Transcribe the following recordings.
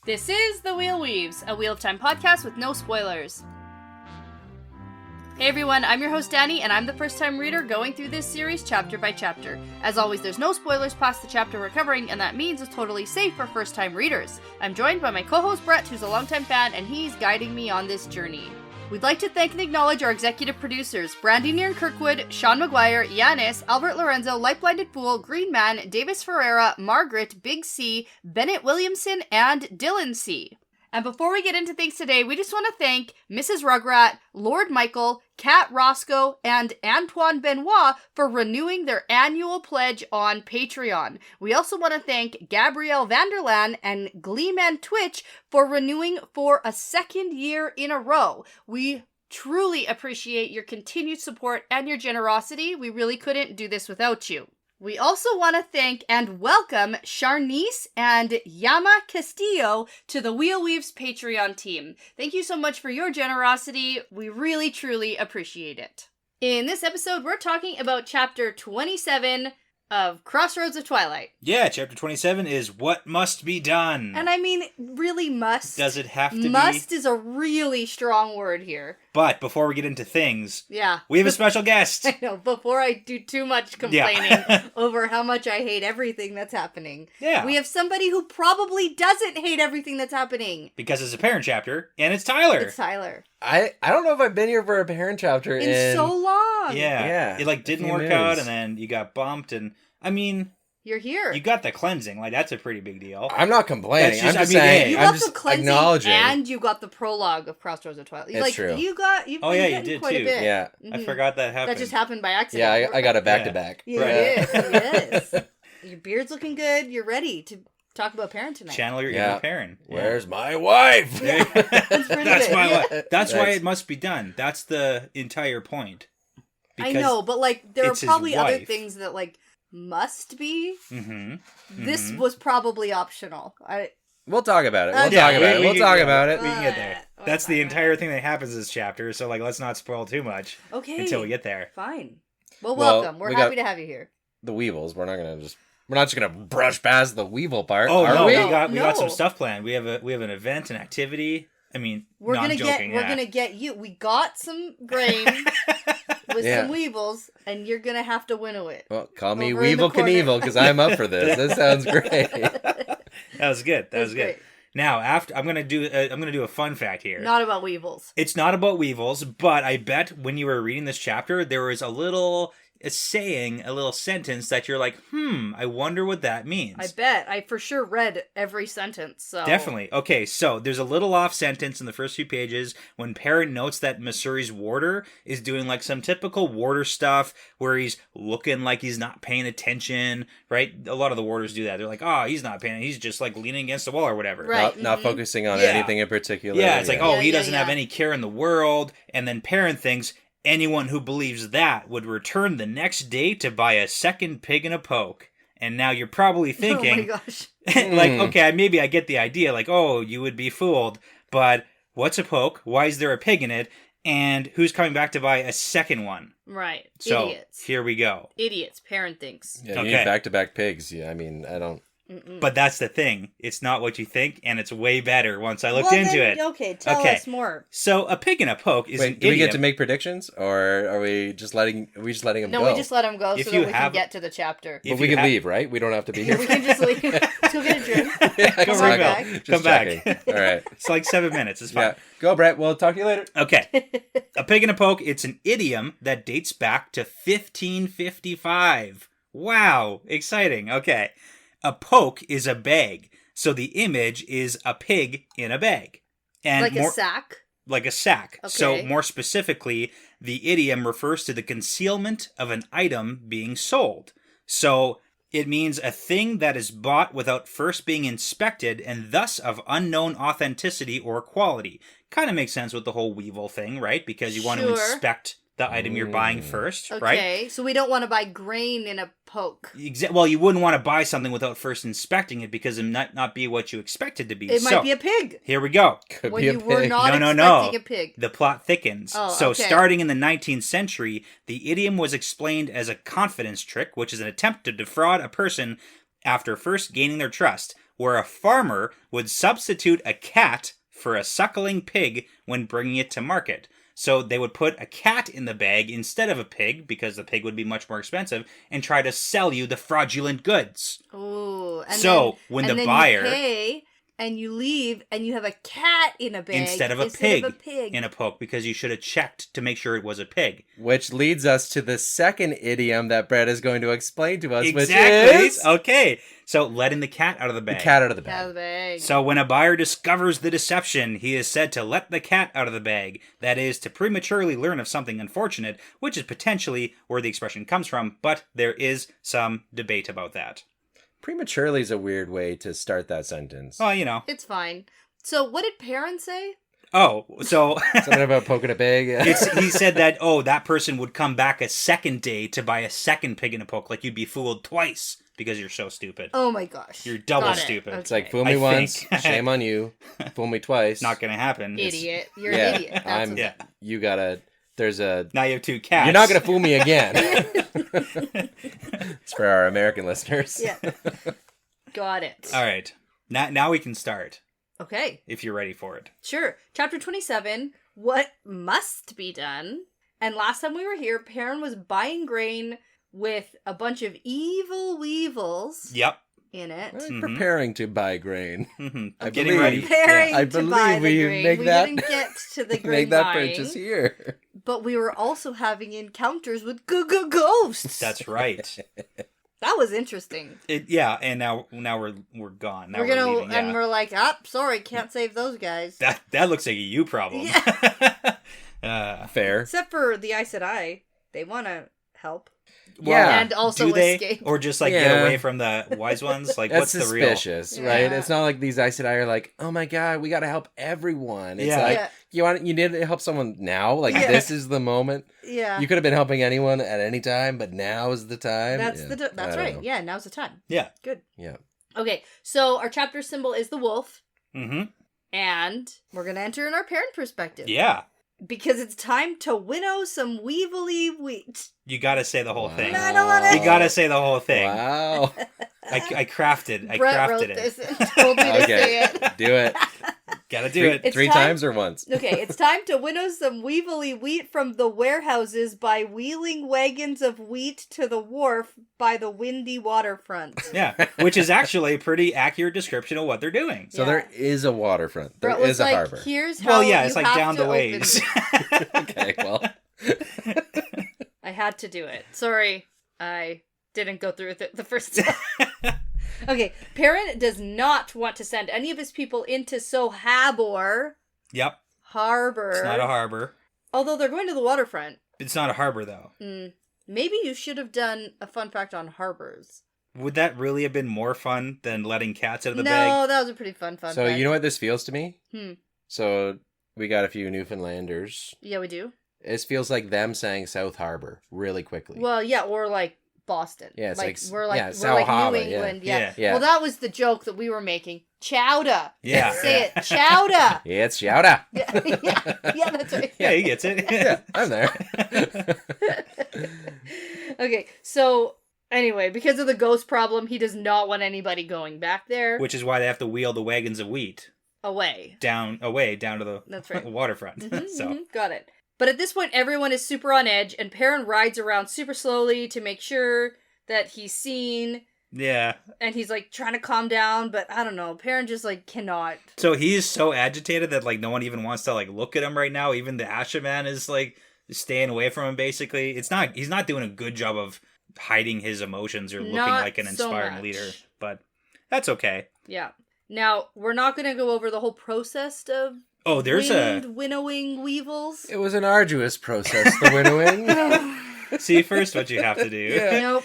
This is The Wheel Weaves, a Wheel of Time podcast with no spoilers. Hey everyone, I'm your host Dani, and I'm the first-time reader going through this series chapter by chapter. As always, there's no spoilers past the chapter we're covering, and that means it's totally safe for first-time readers. I'm joined by my co-host Brett, who's a longtime fan, and he's guiding me on this journey. We'd like to thank and acknowledge our executive producers, Brandy and Kirkwood, Sean McGuire, Yanis, Albert Lorenzo, LightBlindedFool, Green Man, Deyvis Ferreira, Margaret, Big C, Bennett Williamson, and Dylan C. And before we get into things today, we just want to thank Mrs. Rugrat, Lord Michael, Kat Roscoe, and Antoine Benoit for renewing their annual pledge on Patreon. We also want to thank Gabrielle Vanderlaan and Gleeman Twitch for renewing for a second year in a row. We truly appreciate your continued support and your generosity. We really couldn't do this without you. We also want to thank and welcome Charnice and Yama Castillo to the Wheel Weaves Patreon team. Thank you so much for your generosity. We really, truly appreciate it. In this episode, we're talking about Chapter 27 of Crossroads of Twilight. Yeah, Chapter 27 is What Must Be Done. And I mean, really must. Does it have to be? Must is a really strong word here. But before we get into things, yeah, we have a special guest. I know, before I do too much complaining over how much I hate everything that's happening. Yeah. We have somebody who probably doesn't hate everything that's happening. Because it's a Perrin chapter, and it's Tyler. It's Tyler. I don't know if I've been here for a Perrin chapter in so long. Yeah. It didn't work out, and then you got bumped, and I mean, you're here. You got the cleansing. That's a pretty big deal. I'm not complaining. I'm just saying. You I'm got just the cleansing, acknowledging. and you got the prologue of Crossroads of Twilight. It's true. You've you did quite too. a bit. Yeah. Mm-hmm. I forgot that happened. That just happened by accident. Yeah, I got it back to back. Yes. Your beard's looking good. You're ready to talk about Perrin tonight. Channel your inner Perrin. Where's my wife? That's my wife. That's why it must be done. That's the entire point. I know, but there are probably other things that must be. Mm-hmm. This was probably optional. We'll talk about it. We'll talk about it. We can get there. That's the entire thing that happens in this chapter, so let's not spoil too much until we get there. Fine. Well, welcome. We're happy to have you here. The Weevils. We're not just gonna brush past the Weevil part. Oh are no, we? we got some stuff planned. We have an event, an activity. I mean, we're gonna get you. We got some grain with some Weevils, and you're gonna have to winnow it. Well, call me Weevil Knievel because I'm up for this. This sounds great. That was good. That was good. Great. Now, I'm gonna do a fun fact here. Not about Weevils. It's not about Weevils, but I bet when you were reading this chapter, there was a little sentence that you're like, I wonder what that means. I bet. I for sure read every sentence. So. Definitely. Okay, so there's a little off sentence in the first few pages when Perrin notes that Missouri's warder is doing some typical warder stuff where he's looking like he's not paying attention, right? A lot of the warders do that. They're like, oh, he's not paying, he's just leaning against the wall or whatever. Right. Not focusing on anything in particular. Yeah, it's he doesn't have any care in the world. And then Perrin thinks, anyone who believes that would return the next day to buy a second pig and a poke. And now you're probably thinking, oh my gosh. Okay, maybe I get the idea, you would be fooled, but what's a poke? Why is there a pig in it? And who's coming back to buy a second one? Right. So, idiots. Here we go. Idiots, Perrin thinks. Yeah, you need back-to-back pigs. Yeah, I mean, I don't... But that's the thing. It's not what you think, and it's way better once I looked into it. Okay, tell us more. So a pig and a poke is an idiom. Do we get to make predictions, or are we just letting him go? No, we just let him go so that we can get to the chapter. But we can leave, right? We don't have to be here. We can just leave. Let's go get a drink. Come back. All right. It's 7 minutes. It's fine. Yeah. Go, Brett. We'll talk to you later. Okay. A pig and a poke, it's an idiom that dates back to 1555. Wow. Exciting. Okay. A poke is a bag, so the image is a pig in a bag. And a sack? Like a sack. Okay. So more specifically, the idiom refers to the concealment of an item being sold. So it means a thing that is bought without first being inspected and thus of unknown authenticity or quality. Kind of makes sense with the whole Weevil thing, right? Because you want to inspect the item you're buying first, right? Okay, so we don't want to buy grain in a poke. Well, you wouldn't want to buy something without first inspecting it because it might not be what you expect it to be. It might be a pig. Here we go. Could be a pig. Were not expecting a pig. The plot thickens. Starting in the 19th century, the idiom was explained as a confidence trick, which is an attempt to defraud a person after first gaining their trust. where a farmer would substitute a cat for a suckling pig when bringing it to market. So they would put a cat in the bag instead of a pig, because the pig would be much more expensive, and try to sell you the fraudulent goods. Ooh. When the then buyer... you pay, and you leave, and you have a cat in a bag instead of a pig in a poke, because you should have checked to make sure it was a pig. Which leads us to the second idiom that Brett is going to explain to us, Exactly. which is... Okay. So, letting the cat out of the bag. The cat out of the bag. Out of the bag. So, when a buyer discovers the deception, he is said to let the cat out of the bag. That is, to prematurely learn of something unfortunate, which is potentially where the expression comes from, but there is some debate about that. Prematurely is a weird way to start that sentence. Well, you know. It's fine. So, what did Perrin say? Oh, so... Something about poking a pig? He said that, that person would come back a second day to buy a second pig in a poke, like you'd be fooled twice because you're so stupid. Oh my gosh. You're double Got it. stupid. Okay. It's like, fool me once, shame on you. Fool me twice. Not gonna happen. Idiot. You're an idiot. That's Yeah. You gotta... There's a... Now you have two cats. You're not gonna fool me again. It's for our American listeners. Yeah. Got it. All right. Now we can start. Okay. If you're ready for it. Sure. Chapter 27, what must be done. And last time we were here, Perrin was buying grain with a bunch of evil weevils Yep. in it. I'm preparing to buy grain. I'm getting ready. Preparing I to buy believe the we grain. make We that- didn't get to the grain Make that buying, purchase here. but we were also having encounters with ghosts. That's right. That was interesting. And now we're gone. Now we're gonna leaving, yeah. and we're like, sorry, can't save those guys. That looks like a you problem. Fair. Except for the Aes Sedai, they want to help. Yeah. And also do they? escape. Or just get away from the wise ones? Like, That's what's the real? suspicious, right? Yeah. It's not like these Aes Sedai are like, oh my god, we gotta help everyone. It's like, you need to help someone now? Like, this is the moment? Yeah. You could have been helping anyone at any time, but now is the time? That's Yeah. that's I don't right. know. Yeah, now's the time. Yeah. Good. Yeah. Okay, so our chapter symbol is the wolf, Mm-hmm. and we're gonna enter in our parent perspective. Yeah. Because it's time to winnow some weevily wheat. You gotta say the whole Wow. thing. No, I don't want it. You gotta say the whole thing. Wow. I crafted Brett wrote it. this and told me to Okay. say it. Do it. Gotta do it. It's Three time- times or once? Okay, it's time to winnow some weevily wheat from the warehouses by wheeling wagons of wheat to the wharf by the windy waterfront. Yeah, which is actually a pretty accurate description of what they're doing. So Yeah. there is a waterfront. There Brett was is a like, harbor. here's how it's you like have down to the ways. open- Okay, well. I had to do it. Sorry, I didn't go through with it the first time. Okay, Perrin does not want to send any of his people into Sohabor Yep, Harbor. it's not a harbor. Although they're going to the waterfront. It's not a harbor, though. Maybe you should have done a fun fact on harbors. Would that really have been more fun than letting cats out of the No, bag? that was a pretty fun So fact. you know what this feels to me? Hmm. So we got a few Newfoundlanders. Yeah, we do. It feels like them saying South Harbor really quickly. Well, yeah, or like Boston. Yeah, it's like- we're yeah, we're South like Harbor, New yeah. England. Yeah. Yeah. Well, that was the joke that we were making. Chowder. Yeah. Say it. Chowder. Yeah, it's Chowder. Yeah, that's right. Yeah, he gets it. Yeah, I'm there. Okay, so anyway, because of the ghost problem, he does not want anybody going back there. Which is why they have to wheel the wagons of wheat Away. down to the That's right. waterfront. Got it. But at this point, everyone is super on edge, and Perrin rides around super slowly to make sure that he's seen, Yeah. and he's like trying to calm down, but I don't know. Perrin just like cannot. So he's so agitated that no one even wants to look at him right now. Even the Asha man is staying away from him. Basically, he's not doing a good job of hiding his emotions or looking Not like an so inspiring much. leader. But that's okay. Yeah. Now, we're not going to go over the whole process of Oh, there's winnowing weevils. It was an arduous process, the winnowing. see first what you have to do. Yeah.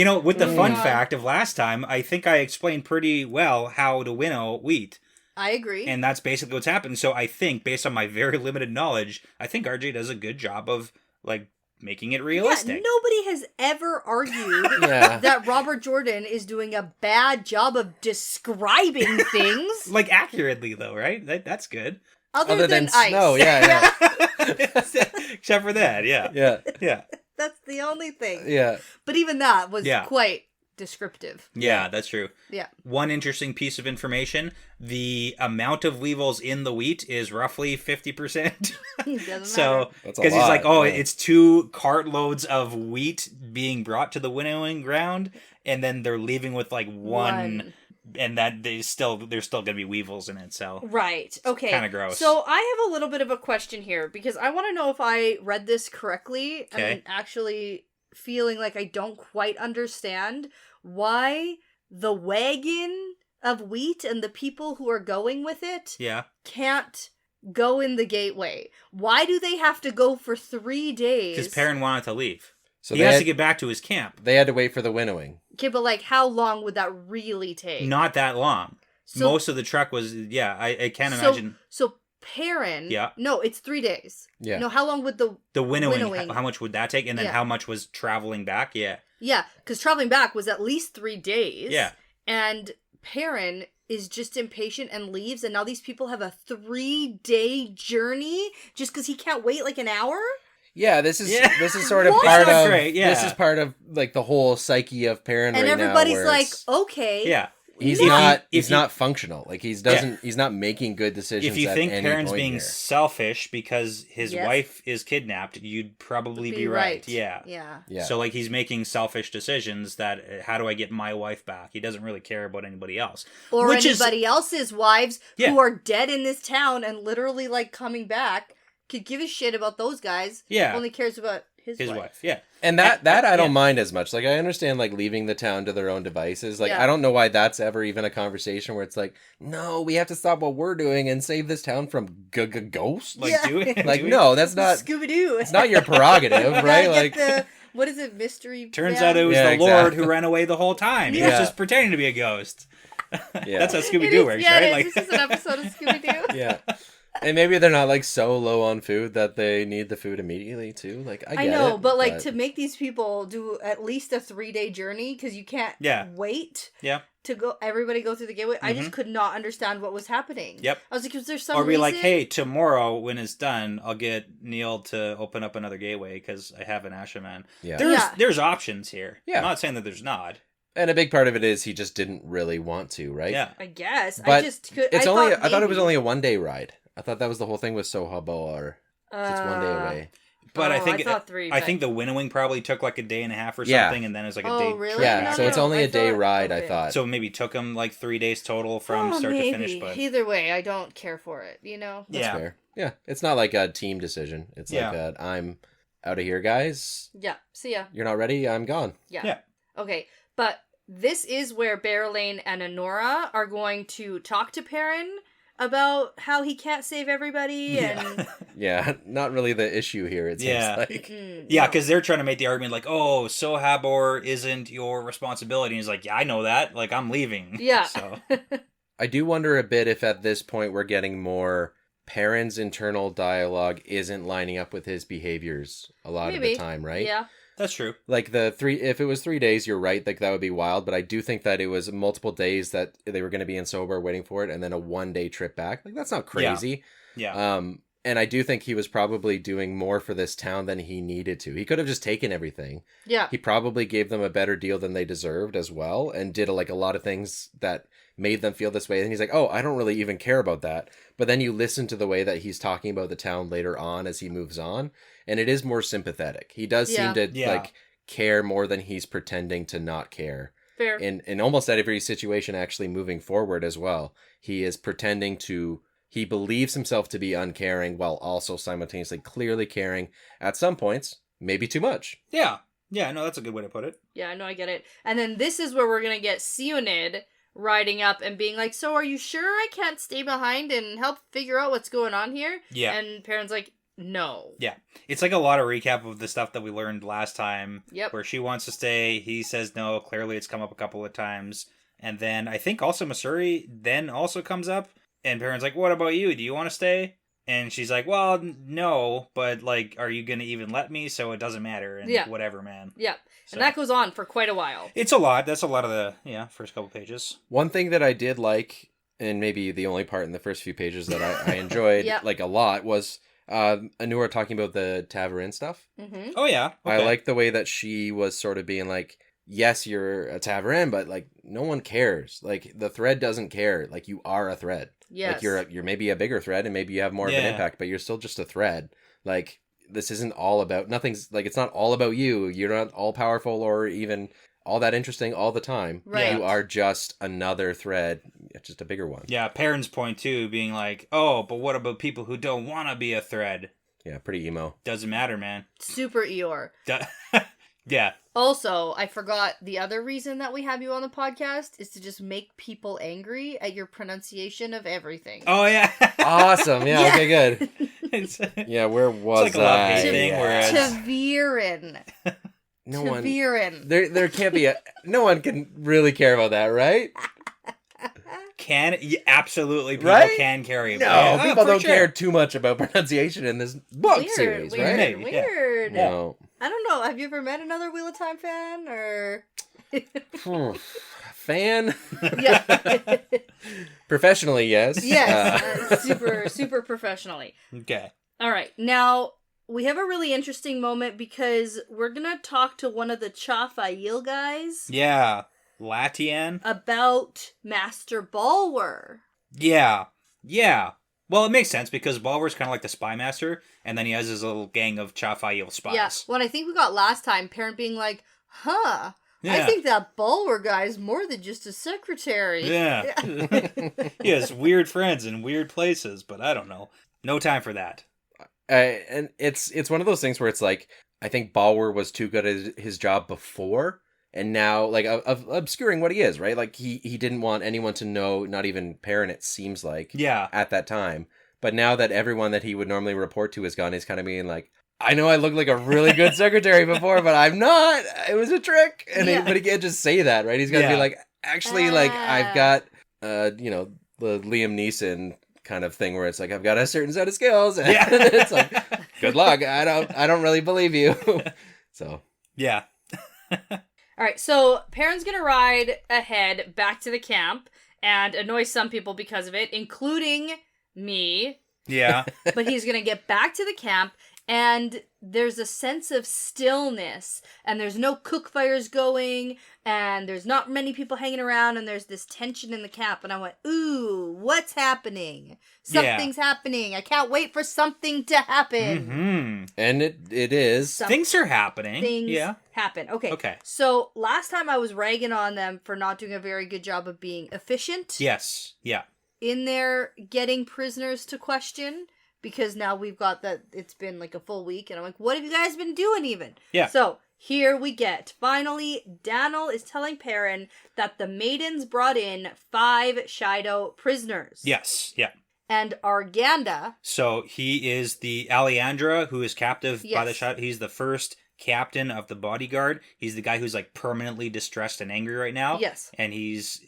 Nope. With the fun Yeah. fact of last time, I think I explained pretty well how to winnow wheat. I agree. And that's basically what's happened. So I think, based on my very limited knowledge, I think RJ does a good job of making it realistic. Yeah, nobody has ever argued Yeah. that Robert Jordan is doing a bad job of describing things. Accurately though, right? That's good. Other than ice. snow, yeah. Except for that, yeah. Yeah. Yeah. That's the only thing. Yeah. But even that was Yeah. quite descriptive. Yeah, that's true. Yeah. One interesting piece of information, the amount of weevils in the wheat is roughly 50%. Doesn't So, matter. because he's like, it's 2 cartloads of wheat being brought to the winnowing ground, and then they're leaving with like one. And that there's still going to be weevils in it, so... Right, okay. Kind of gross. So I have a little bit of a question here, because I want to know if I read this correctly, and I'm actually feeling like I don't quite understand why the wagon of wheat and the people who are going with it can't go in the gateway. Why do they have to go for 3 days? Because Perrin wanted to leave. So he has to get back to his camp. They had to wait for the winnowing. Okay, but like, how long would that really take? Not that long. So, most of the trek was, I can't imagine. So Perrin, no, it's 3 days. Yeah. No, how long would the winnowing, how much would that take? And then how much was traveling back? Yeah. Yeah, because traveling back was at least 3 days. Yeah. And Perrin is just impatient and leaves, and now these people have a 3-day journey just because he can't wait like an hour? Yeah, this is sort of part of this is part of like the whole psyche of Perrin right now. And everybody's like, okay. Yeah. He's not functional. Like he's not making good decisions. If you think Perrin's being here. Selfish because his wife is kidnapped, you'd probably be right. Yeah. So like he's making selfish decisions that how do I get my wife back? He doesn't really care about anybody else. Or anybody else's wives who are dead in this town and literally like coming back. Could give a shit about those guys. Yeah. Only cares about his wife. Yeah. And that I don't mind as much. Like, I understand, like, leaving the town to their own devices. Like, I don't know why that's ever even a conversation where it's like, no, we have to stop what we're doing and save this town from ghosts. Like, do it. Like, no, that's not... Scooby-Doo. It's not your prerogative, right? Like... What is it? Mystery... Turns out it was the Lord who ran away the whole time. He was just pretending to be a ghost. That's how Scooby-Doo works, right? Like... This is an episode of Scooby-Doo. Yeah. And maybe they're not like so low on food that they need the food immediately too. Like I know, but like to make these people do at least a 3-day journey because you can't wait. Yeah. To everybody go through the gateway. I just could not understand what was happening. Yep. I was like, is there some or be reason? Like, hey, tomorrow when it's done, I'll get Neil to open up another gateway because I have an Ashaman. Yeah. There's options here. Yeah. I'm not saying that there's not. And a big part of it is he just didn't really want to, right? Yeah. I guess. But I thought it was only a 1-day ride. I thought that was the whole thing with Sohaboar. It's 1 day away. But I think I think the winnowing probably took like a day and a half or something, and then it was like a day. Really? Yeah, so it's only a day ride. Okay. I thought. So maybe took him like 3 days total from start to finish. But either way, I don't care for it. You know. That's fair. Yeah, it's not like a team decision. It's like I'm out of here, guys. Yeah. See ya. You're not ready. I'm gone. Yeah. Okay, but this is where Berylane and Honora are going to talk to Perrin about how he can't save everybody and not really the issue here, it seems like. Because they're trying to make the argument like, oh, Sohaboar isn't your responsibility. And he's like, yeah, I know that. Like, I'm leaving. Yeah. So I do wonder a bit if at this point we're getting more Perrin's internal dialogue isn't lining up with his behaviors a lot of the time, right? Yeah. That's true. Like if it was 3 days, you're right. Like that would be wild. But I do think that it was multiple days that they were going to be in sober waiting for it, and then a 1-day trip back. Like that's not crazy. Yeah. And I do think he was probably doing more for this town than he needed to. He could have just taken everything. Yeah. He probably gave them a better deal than they deserved as well, and did a lot of things that made them feel this way. And he's like, oh, I don't really even care about that. But then you listen to the way that he's talking about the town later on as he moves on, and it is more sympathetic. He does seem to like care more than he's pretending to not care. Fair. In almost every situation actually moving forward as well. He is pretending to... He believes himself to be uncaring while also simultaneously clearly caring at some points, maybe too much. Yeah. Yeah, no, that's a good way to put it. Yeah, no, I get it. And then this is where we're going to get Sionid riding up and being like, so are you sure I can't stay behind and help figure out what's going on here? Yeah. And Perrin's like, no. Yeah. It's like a lot of recap of the stuff that we learned last time. Yep. Where she wants to stay, he says no. Clearly it's come up a couple of times. And then I think also Masuri then also comes up. And Perrin's like, what about you? Do you want to stay? And she's like, well, no, but like, are you going to even let me? So it doesn't matter. And whatever, man. Yeah. So. And that goes on for quite a while. It's a lot. That's a lot of the, first couple pages. One thing that I did like, and maybe the only part in the first few pages that I enjoyed like a lot was Anura talking about the Tavarin stuff. Mm-hmm. Oh, yeah. Okay. I like the way that she was sort of being like, yes, you're a Tavern, but like no one cares. Like the thread doesn't care. Like you are a thread. Yes. Like you're maybe a bigger thread and maybe you have more of an impact, but you're still just a thread. Like this isn't all about nothing's like it's not all about you. You're not all powerful or even all that interesting all the time. Right. You are just another thread, just a bigger one. Yeah, Perrin's point too, being like, oh, but what about people who don't want to be a thread? Yeah, pretty emo. Doesn't matter, man. Super Eeyore. Yeah. Also, I forgot the other reason that we have you on the podcast is to just make people angry at your pronunciation of everything. Oh, yeah. Awesome. Yeah, Yeah. okay, good. It's Yeah, where was like a love-hate I? thing, whereas- Taviren. No one Taviren. there can't be no one can really care about that, right? Absolutely, people Right? can carry it. No, Yeah, people for don't sure. care too much about pronunciation in this book series, weird, right? Maybe, yeah. weird. No. I don't know. Have you ever met another Wheel of Time fan or? Fan? Yeah. Professionally, yes. Yes. Super professionally. Okay. All right. Now we have a really interesting moment because we're gonna talk to one of the Chafail guys Yeah. Latian? about Master Balwer. Yeah. Yeah. Well, it makes sense because Balwer's kind of like the spy master, and then he has his little gang of Chafail spies. Yeah. What I think we got last time, Perrin being like, "Huh, I Yeah. think that Balwer guy's more than just a secretary." Yeah. He has weird friends in weird places, but I don't know. No time for that. And it's one of those things where it's like, I think Balwer was too good at his job before, and now, like, of obscuring what he is, right? Like, he didn't want anyone to know, not even Perrin, it seems like, Yeah. at that time. But now that everyone that he would normally report to is gone, he's kind of being like, I know I looked like a really good secretary before, but I'm not. It was a trick. And Yeah. but he can't just say that, right? He's got to Yeah. be like, actually, like, I've got, the Liam Neeson kind of thing where it's like, I've got a certain set of skills. And Yeah. it's like, good luck. I don't really believe you. So. Yeah. All right, so Perrin's gonna ride ahead back to the camp and annoy some people because of it, including me. Yeah. But he's gonna get back to the camp, and there's a sense of stillness, and there's no cook fires going, and there's not many people hanging around, and there's this tension in the camp. And I went, ooh, what's happening? Something's happening. I can't wait for something to happen. Mm-hmm. And it is. Things are happening. Things Yeah. happen. Okay. So last time I was ragging on them for not doing a very good job of being efficient Yes. Yeah. in their getting prisoners to question, because now we've got that it's been like a full week, and I'm like, what have you guys been doing even? Yeah. So here we get, finally, Daniel is telling Perrin that the maidens brought in 5 Shido prisoners. Yes. Yeah. And Arganda, So he is the Alejandra who is captive by the Yes. shot. He's the first captain of the bodyguard. He's the guy who's like permanently distressed and angry right now. Yes. And he's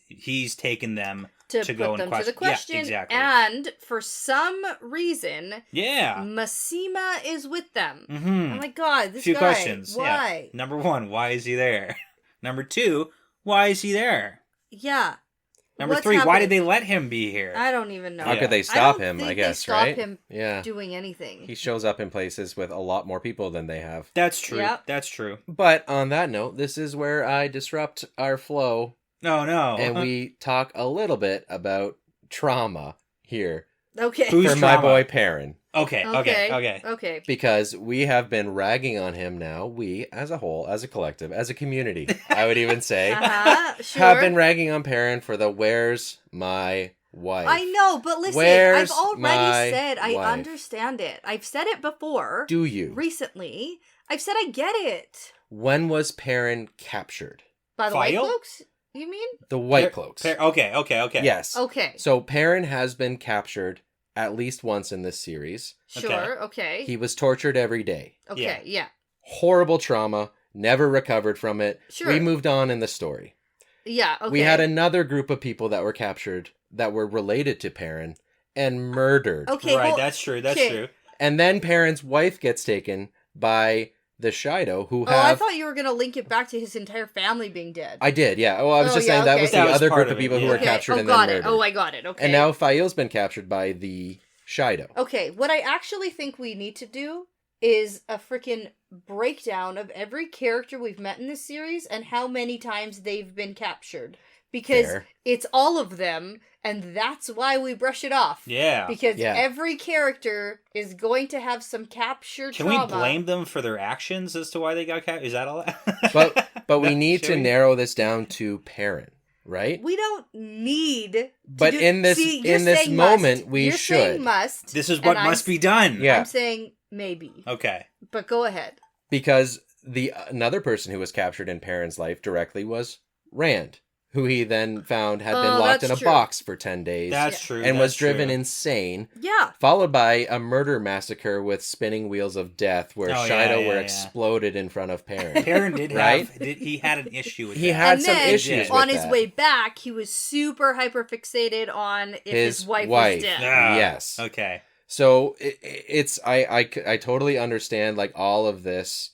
taken them to to put go and them to the question. Yeah, exactly. And for some reason, Yeah. Massima is with them. Mm-hmm. Oh my god, this Few guy. questions. Why? Yeah. Number 1, why is he there? Number 2, why is he there? Yeah. Number What's 3, why happening? did they let him be here? I don't even know. How Yeah. could they I stop don't him, think I guess, they stop right? him Yeah. doing anything. He shows up in places with a lot more people than they have. That's true. Yep. That's true. But on that note, this is where I disrupt our flow Oh no. and we talk a little bit about trauma here Okay. Who's for my trauma? boy Perrin. Okay. Because we have been ragging on him now, we as a whole, as a collective, as a community, I would even say, Sure. have been ragging on Perrin for the where's my wife. I know, but listen, Where's I've already my said I wife? understand it. I've said it before. Do you? Recently. I've said I get it. When was Perrin captured? By the White File? Cloaks, you mean? The White Cloaks. Okay. Yes. Okay. So Perrin has been captured at least once in this series. Sure, okay. He was tortured every day. Okay, yeah. Horrible trauma, never recovered from it. Sure. We moved on in the story. Yeah, okay. We had another group of people that were captured that were related to Perrin and murdered. Okay, Right, hold- that's true. That's okay. true. And then Perrin's wife gets taken by the Shido who Oh, I have... thought you were going to link it back to his entire family being dead. I did, yeah. Oh, I was Oh, just yeah, saying that okay. was the That was other part group of of it, people who yeah. were Okay. captured Oh, and got then it. murdered. Oh, I got it. Okay. And now Fael's been captured by the Shido. Okay, what I actually think we need to do is a freaking breakdown of every character we've met in this series and how many times they've been captured. Because it's all of them, and that's why we brush it off. Yeah. Because every character is going to have some capture trauma. Can we blame them for their actions as to why they got captured? Is that all? But we need to narrow this down to Perrin, right? We don't need. But in this moment, we should. You're saying must. This is what must be done. Yeah. I'm saying maybe. Okay. But go ahead. Because another person who was captured in Perrin's life directly was Rand, who he then found had been locked in a box for 10 days. That's true. And was driven insane. Yeah. Followed by a murder massacre with spinning wheels of death where Shido were exploded in front of Perrin. Perrin did he had an issue with that. He had some issues with on his way back, he was super hyper fixated on if his wife was dead. Yes. Okay. So I totally understand like all of this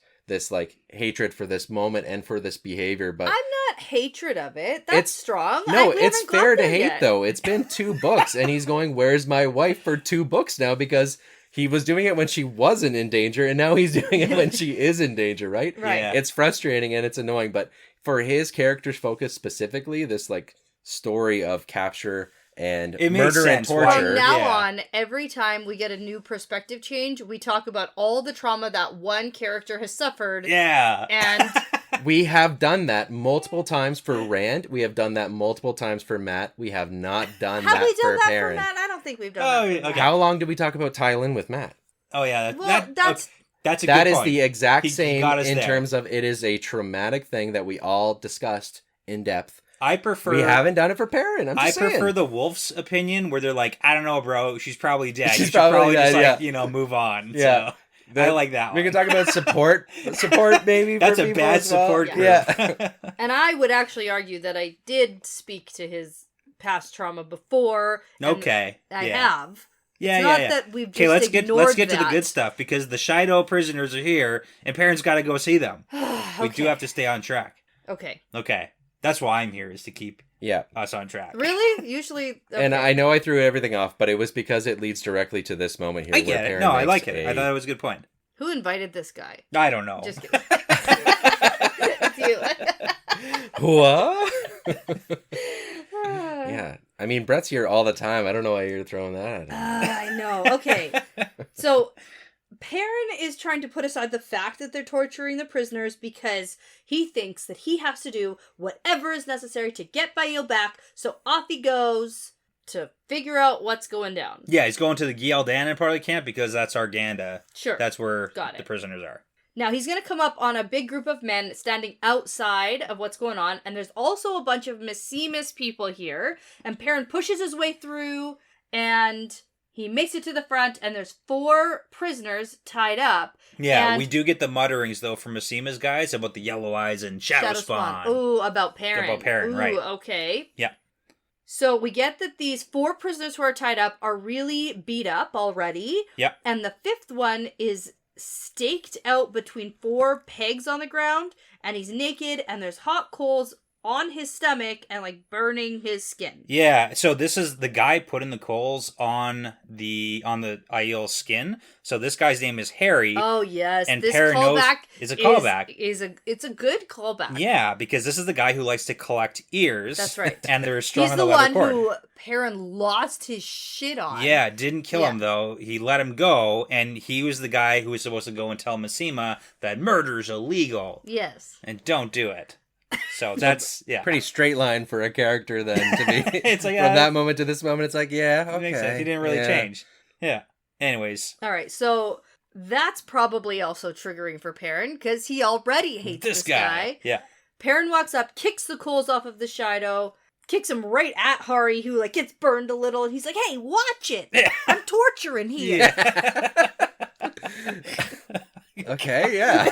like hatred for this moment and for this behavior, but I'm not hatred of it. That's strong. No, it's fair to hate though. It's been 2 books and he's going, "Where's my wife?" for 2 books now because he was doing it when she wasn't in danger and now he's doing it when she is in danger, right? Right. Yeah. It's frustrating and it's annoying, but for his character's focus specifically, this like story of capture and murder and torture. From now on, every time we get a new perspective change, we talk about all the trauma that one character has suffered. Yeah. And we have done that multiple times for Rand. We have done that multiple times for Matt. We have not done that for Perrin. Have we done that for Matt? I don't think we've done that for Matt. How long did we talk about Tylin with Matt? Oh, yeah. That's a good That is point. the exact same in there. terms of it is a traumatic thing that we all discussed in depth. I prefer. We haven't done it for Perrin. I prefer the Wolf's opinion, where they're like, "I don't know, bro. She's probably dead. She's probably dead, just move on." Yeah, so, I like that. We can talk about support maybe. That's for a bad support group. Yeah. And I would actually argue that I did speak to his past trauma before. Okay, I have. Yeah, it's not that we've just let's get to the good that. stuff because the Shido prisoners are here, and Perrin's got to go see them. We do have to stay on track. Okay. That's why I'm here, is to keep us on track. Really? Usually. Okay. And I know I threw everything off, but it was because it leads directly to this moment here. I get it. No, I like it. I thought it was a good point. Who invited this guy? I don't know. Just kidding. It's you. What? Yeah. I mean, Brett's here all the time. I don't know why you're throwing that at him. I know. Okay. So Perrin is trying to put aside the fact that they're torturing the prisoners because he thinks that he has to do whatever is necessary to get Bail back. So off he goes to figure out what's going down. Yeah, he's going to the Gialdanan part of the camp because that's Arganda. Sure. That's where the prisoners are. Now, he's going to come up on a big group of men standing outside of what's going on, and there's also a bunch of Maximus people here, and Perrin pushes his way through, and he makes it to the front, and there's 4 prisoners tied up. Yeah, we do get the mutterings, though, from Maxima's guys about the yellow eyes and Shadow Spawn. Ooh, about Perrin. About Perrin, right. Okay. Yeah. So we get that these 4 prisoners who are tied up are really beat up already. Yep. And the 5th one is staked out between 4 pegs on the ground, and he's naked, and there's hot coals on his stomach and like burning his skin. Yeah, so this is the guy putting the coals on the Aiel's skin. So this guy's name is Harry. Oh yes, and this Perrin callback is a callback. It's a good callback. Yeah, because this is the guy who likes to collect ears. That's right. And they're strung He's on the leather cord. He's the one who Perrin lost his shit on. Yeah, didn't kill him though. He let him go, and he was the guy who was supposed to go and tell Maxima that murder's illegal. Yes. And don't do it. So that's pretty straight line for a character then to be. It's like from that moment to this moment. It's like okay, makes sense. He didn't really change. Yeah. Anyways. All right. So that's probably also triggering for Perrin because he already hates this guy. Yeah. Perrin walks up, kicks the coals off of the Shido, kicks him right at Hari, who like gets burned a little, and he's like, "Hey, watch it! I'm torturing here." Yeah. Okay, yeah.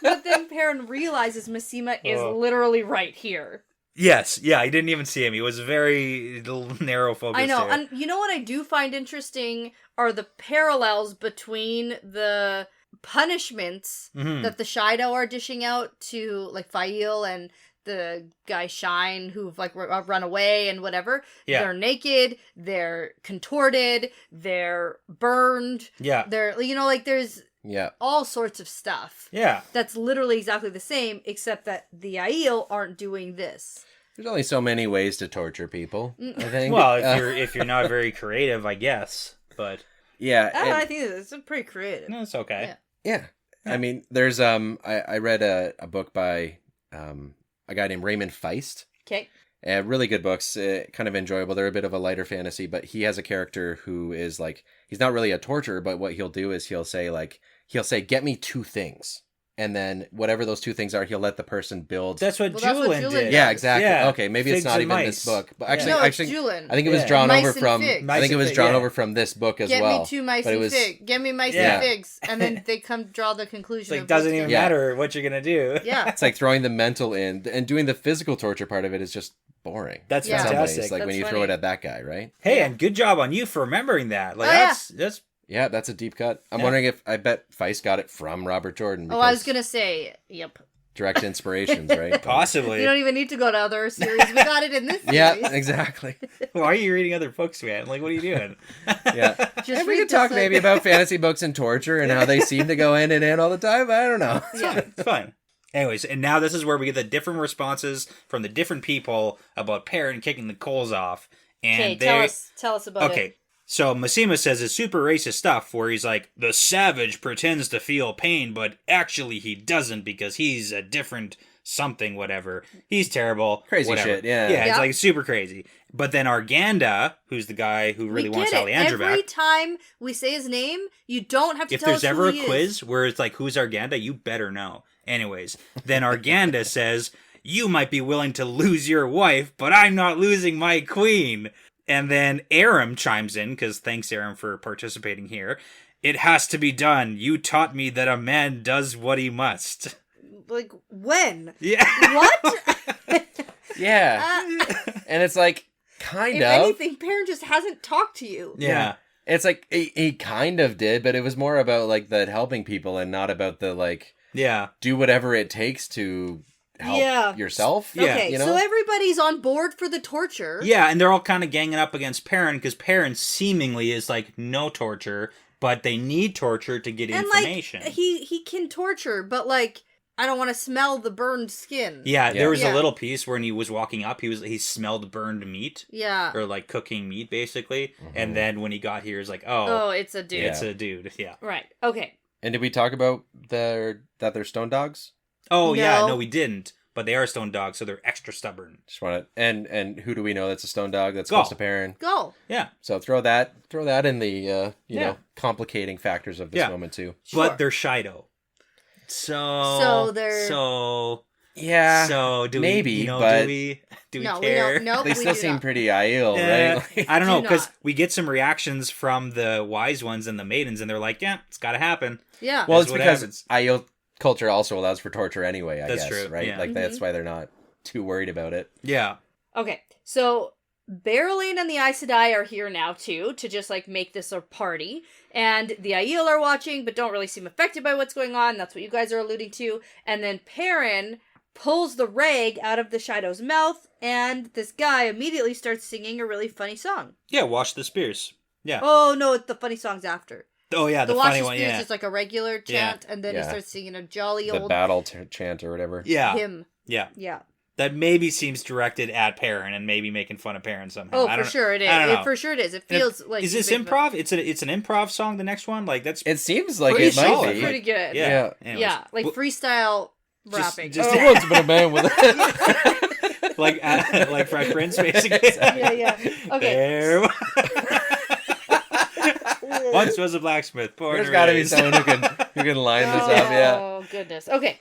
But then Perrin realizes Maxima is literally right here. Yes, yeah, I didn't even see him. He was very narrow focused. I know, there. and you know what I do find interesting are the parallels between the punishments that the Shido are dishing out to like Fail and the guy Shine who've like run away and whatever. Yeah. They're naked, they're contorted, they're burned. Yeah. They're, like there's Yeah. all sorts of stuff. Yeah. That's literally exactly the same, except that the Aiel aren't doing this. There's only so many ways to torture people, I think. Well, if you're not very creative, I guess. But yeah. I think it's pretty creative. no, it's okay. Yeah. I mean, there's I read a book by a guy named Raymond Feist. Okay. Really good books, kind of enjoyable. They're a bit of a lighter fantasy, but he has a character who is like, he's not really a torturer, but what he'll do is he'll say, get me 2 things. And then whatever those 2 things are, he'll let the person build. That's what Well, that's what Julian Julian did. Yeah, exactly. Yeah. Okay, maybe it's Figs not and even mice. this book, but Yeah. actually, No, it's actually, Julian. I think it was Yeah. drawn Mice over and from. figs. I think it was Mice and drawn fig- over from this book as Get well. me 2 mice but it and was- figs. Get me mice Yeah. and figs. And then they come draw the conclusion. It's like, of doesn't what's even gonna- matter what you're going to do. Yeah. It's like throwing the mental in and doing the physical torture part of it is just boring. That's Yeah. in some fantastic. ways, like when That's you throw funny. it at that guy, right? Hey, Yeah. and good job on you for remembering that. Like, Oh, yeah. that's Yeah, that's a deep cut. I'm Yeah. wondering if I bet Feist got it from Robert Jordan. Oh, I was because going to say, yep. direct inspirations, right? possibly. You don't even need to go to other series. We got it in this series. Yeah, exactly. Why are you reading other books, man? Like, what are you doing? Yeah. Just And we read could talk this, maybe about fantasy books and torture and how they seem to go hand in hand all the time. I don't know. Yeah. It's fine. Anyways, and now this is where we get the different responses from the different people about Perrin kicking the coals off. And Okay, they tell us about it. Okay. So Massima says it's super racist stuff where he's like, the savage pretends to feel pain, but actually he doesn't because he's a different something, whatever. He's terrible. Crazy whatever. shit, yeah. Yeah, it's Yeah. like super crazy. But then Arganda, who's the guy who really we wants get it. Aleandra Every back. time we say his name, you don't have to If tell there's us ever who a he quiz is. where it's like, who's Arganda? You better know. Anyways, then Arganda says, you might be willing to lose your wife, but I'm not losing my queen. And then Aram chimes in, because thanks, Aram, for participating here. It has to be done. You taught me that a man does what he must. Like, when? Yeah. What? Yeah. And it's like, kind if of. anything, Perrin just hasn't talked to you. Yeah. It's like, he kind of did, but it was more about, like, the helping people and not about the, like, Yeah. do whatever it takes to help Yeah. yourself. Yeah. Okay, you know? so everybody's on board for the torture. Yeah, and they're all kind of ganging up against Perrin, because Perrin seemingly is like, no torture, but they need torture to get And information. like he can torture, but like I don't want to smell the burned skin. Yeah, there was Yeah. a little piece when he was walking up, he smelled burned meat, Yeah. or like cooking meat, basically. Mhm. And then when he got here, he's like, oh, Oh, it's a dude. it's a dude. Yeah. Right. Okay. And did we talk about that they're stone dogs? Oh, yeah, No. no, we didn't. But they are stone dogs, so they're extra stubborn. Just want to, and who do we know that's a stone dog that's Gull. close to Perrin? Go. Yeah. So throw that in the you Yeah. know, complicating factors of this Yeah. moment too. Sure. But they're Shido. So they're- Yeah, So do maybe, we, you know, but do we No, we care? don't. Nope, they we still do seem not. pretty Aiel, Yeah, right? Like, I don't know, Do because not. we get some reactions from the wise ones and the maidens, and they're like, yeah, it's got to happen. Yeah. well, That's it's what because happens. Aiel culture also allows for torture anyway. I That's guess, true, right? yeah. Like that's why they're not too worried about it. Yeah. Okay. So Berylane and the Aes Sedai are here now too to just like make this a party, and the Aiel are watching but don't really seem affected by what's going on. That's what you guys are alluding to. And then Perrin pulls the rag out of the Shadow's mouth, and this guy immediately starts singing a really funny song. Yeah, Wash the Spears. Yeah. Oh no, the funny song's after. Oh, yeah, The the Watch funny the one, Spears yeah. is like a regular chant, and then he Yeah. starts singing a jolly The old battle chant or whatever. Yeah. hymn. Yeah. Yeah. That maybe seems directed at Perrin and maybe making fun of Perrin somehow. Oh, I for don't- sure it is. I don't know. For sure it is. It And feels like Is this a bit of a- improv? It's an improv song, the next one? Like, that's... It seems like Pretty it might solid, be. pretty good. Yeah. Yeah. Anyways. Yeah, like Well, freestyle just- rapping. just- Oh, once been a man with it. like Fresh Prince, basically. Yeah. Okay. There. Once was a blacksmith. Born There's and got to be raised. someone who can line this up. Yeah. Oh, goodness. Okay.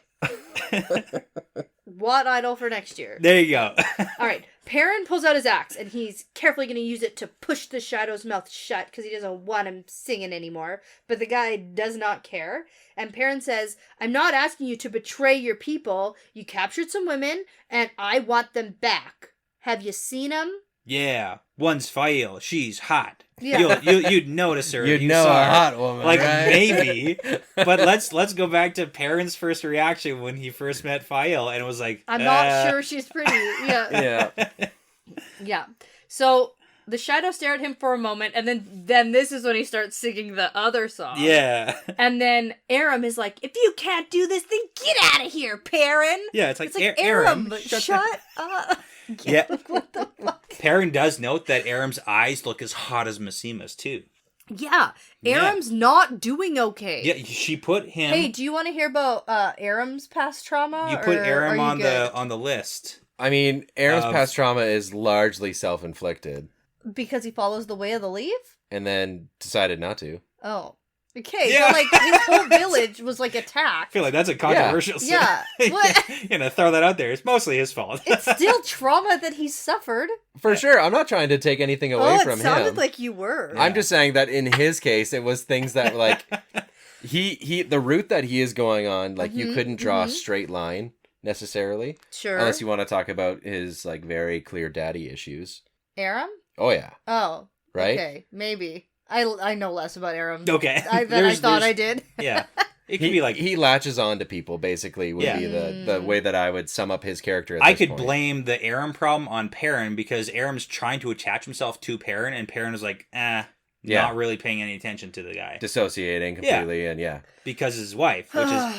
What idol for next year? There you go. All right. Perrin pulls out his axe, and he's carefully going to use it to push the Shadow's mouth shut because he doesn't want him singing anymore. But the guy does not care. And Perrin says, I'm not asking you to betray your people. You captured some women, and I want them back. Have you seen them? Yeah, one's Fail. She's hot. Yeah. You'd notice her. You'd if you know saw a her. hot woman, Like, right? maybe. But let's go back to Perrin's first reaction when he first met Fail, and it was like, I'm not sure she's pretty. Yeah. Yeah. Yeah. So the shadow stare at him for a moment, and then this is when he starts singing the other song. Yeah. And then Aram is like, if you can't do this, then get out of here, Perrin. Yeah, it's like, Aram, shut shut up. Yeah. Like, what the fuck? Perrin does note that Aram's eyes look as hot as Massima's, too. Yeah. Aram's not doing okay. Yeah, she put him... Hey, do you want to hear about Aram's past trauma? You put or Aram are you good? on the list. I mean, Aram's past trauma is largely self-inflicted. Because he follows the way of the leaf? And then decided not to. Oh. Okay, Yeah. but like his whole village was like I attacked. feel like that's a controversial Yeah. What? throw that out there. It's mostly his fault. It's still trauma that he suffered. For sure, I'm not trying to take anything away from it sounded him. like you were. Yeah. I'm just saying that in his case, it was things that like he the route that he is going on, like you couldn't draw a straight line necessarily, Sure. unless you want to talk about his like very clear daddy issues. Aram? Oh yeah, Oh. right. Okay, maybe. I know less about Aram Okay. than I thought I did. Yeah. It could be like... He latches on to people, basically, would be the way that I would sum up his character at I this could point. blame the Aram problem on Perrin because Aram's trying to attach himself to Perrin, and Perrin is like, not really paying any attention to the guy. Dissociating completely, and yeah. Because his wife, which is...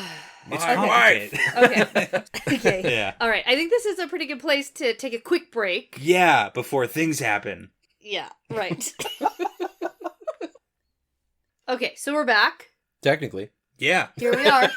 It's My complicated. Okay. Okay. Yeah. All right. I think this is a pretty good place to take a quick break. Yeah, before things happen. Yeah, right. Okay, so we're back. Technically. Yeah. Here we are.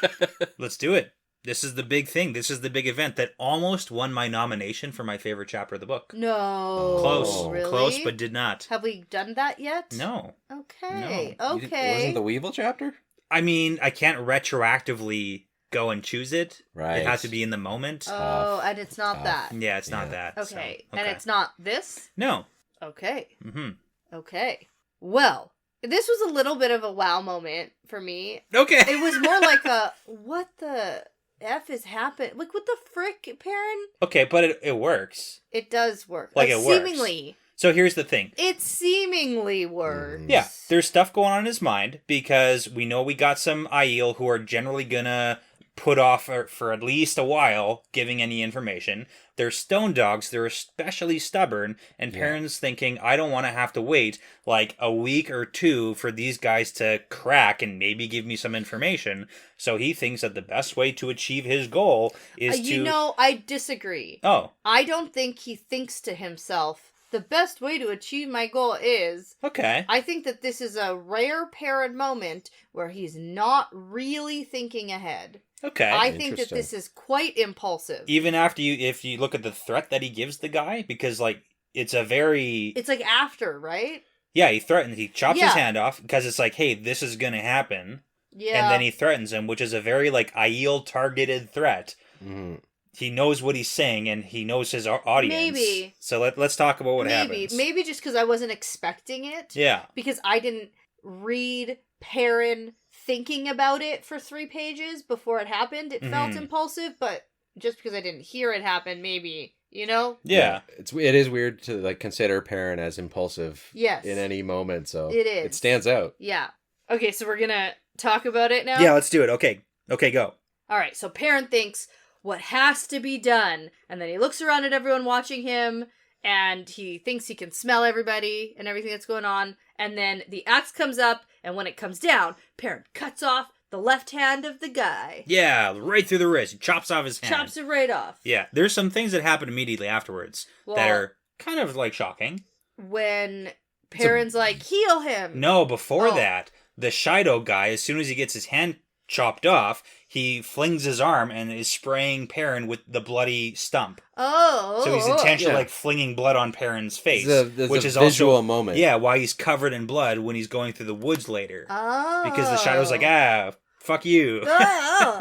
Let's do it. This is the big thing. This is the big event that almost won my nomination for my favorite chapter of the book. No. Close. Really? Close, but did not. Have we done that yet? No. Okay. No. Okay. Wasn't the Weevil chapter? I mean, I can't retroactively go and choose it. Right. It has to be in the moment. Oh, and it's not Tough. that. Yeah, it's not Yeah. that. Okay. So, And it's not this? No. Okay. Mm-hmm. Okay. Well, this was a little bit of a wow moment for me. Okay. It was more like a, what the F is happening? Like, what the frick, Perrin? Okay, but it works. It does work. Like, it works. Seemingly. So here's the thing. It seemingly works. Yeah, there's stuff going on in his mind because we know we got some Aiel who are generally gonna put off for at least a while giving any information. They're stone dogs, they're especially stubborn, and Perrin's thinking, I don't want to have to wait like a week or two for these guys to crack and maybe give me some information. So he thinks that the best way to achieve his goal is to... You know, I disagree. Oh. I don't think he thinks to himself, the best way to achieve my goal is... Okay. I think that this is a rare Perrin moment where he's not really thinking ahead. Okay. I think that this is quite impulsive. Even after if you look at the threat that he gives the guy, because like it's a very... It's like after, right? Yeah, he threatens, he chops his hand off because it's like, hey, this is gonna happen. Yeah. And then he threatens him, which is a very like Aiel targeted threat. Mm. He knows what he's saying and he knows his audience. Maybe. So let's talk about what happens. Maybe just because I wasn't expecting it. Yeah. Because I didn't read Perrin thinking about it for 3 pages before it happened. It felt impulsive, but just because I didn't hear it happen, maybe, you know? Yeah. It is weird to like consider Perrin as impulsive Yes. in any moment, so It is. it stands out. Yeah. Okay, so we're gonna talk about it now? Yeah, let's do it. Okay, go. Alright, so Perrin thinks what has to be done, and then he looks around at everyone watching him, and he thinks he can smell everybody and everything that's going on, and then the axe comes up, and when it comes down, Perrin cuts off the left hand of the guy. Yeah, right through the wrist. He chops off his hand. Chops it right off. Yeah, there's some things that happen immediately afterwards that are kind of like shocking. When Perrin's like, heal him! No, before that, the Shido guy, as soon as he gets his hand chopped off, he flings his arm and is spraying Perrin with the bloody stump. So he's intentionally like flinging blood on Perrin's face, which is visual also moment. Yeah, why he's covered in blood when he's going through the woods later. Oh. Because the Shadow's like, fuck you. Oh.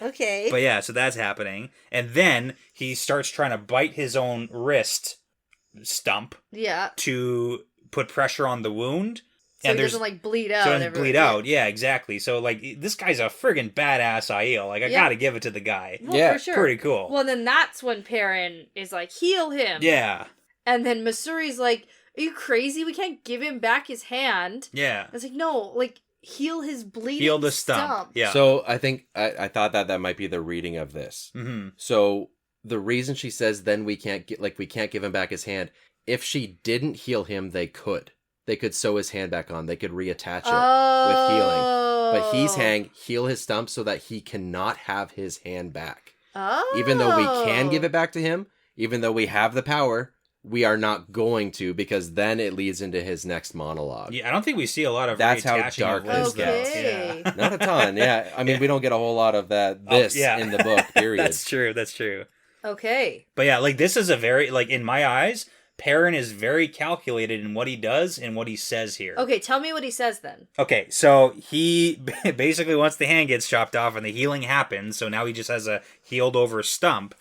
Okay. But yeah, so that's happening, and then he starts trying to bite his own wrist stump. Yeah. To put pressure on the wound. So it doesn't like bleed out. So it doesn't bleed out. Yeah, exactly. So like this guy's a friggin' badass Aiel. Like I gotta give it to the guy. Well, for sure. Pretty cool. Well, then that's when Perrin is like, heal him. Yeah. And then Masuri's like, are you crazy? We can't give him back his hand. Yeah. I was like, no, like, heal his bleeding Heal the stump. Yeah. So I think I thought that might be the reading of this. Mm-hmm. So the reason she says then we can't give him back his hand, if she didn't heal him, they could sew his hand back on. They could reattach it with healing. But he's saying heal his stump so that he cannot have his hand back. Oh. Even though we can give it back to him, even though we have the power, we are not going to, because then it leads into his next monologue. Yeah, I don't think we see a lot of That's how reattaching dark of this limbs, gets. though. Okay. Yeah. Not a ton, yeah. I mean, we don't get a whole lot of this in the book, period. That's true. Okay. But yeah, like, this is a very, like, in my eyes, Perrin is very calculated in what he does and what he says here. Okay, tell me what he says then. Okay, so he basically, once the hand gets chopped off and the healing happens, so now he just has a healed over stump,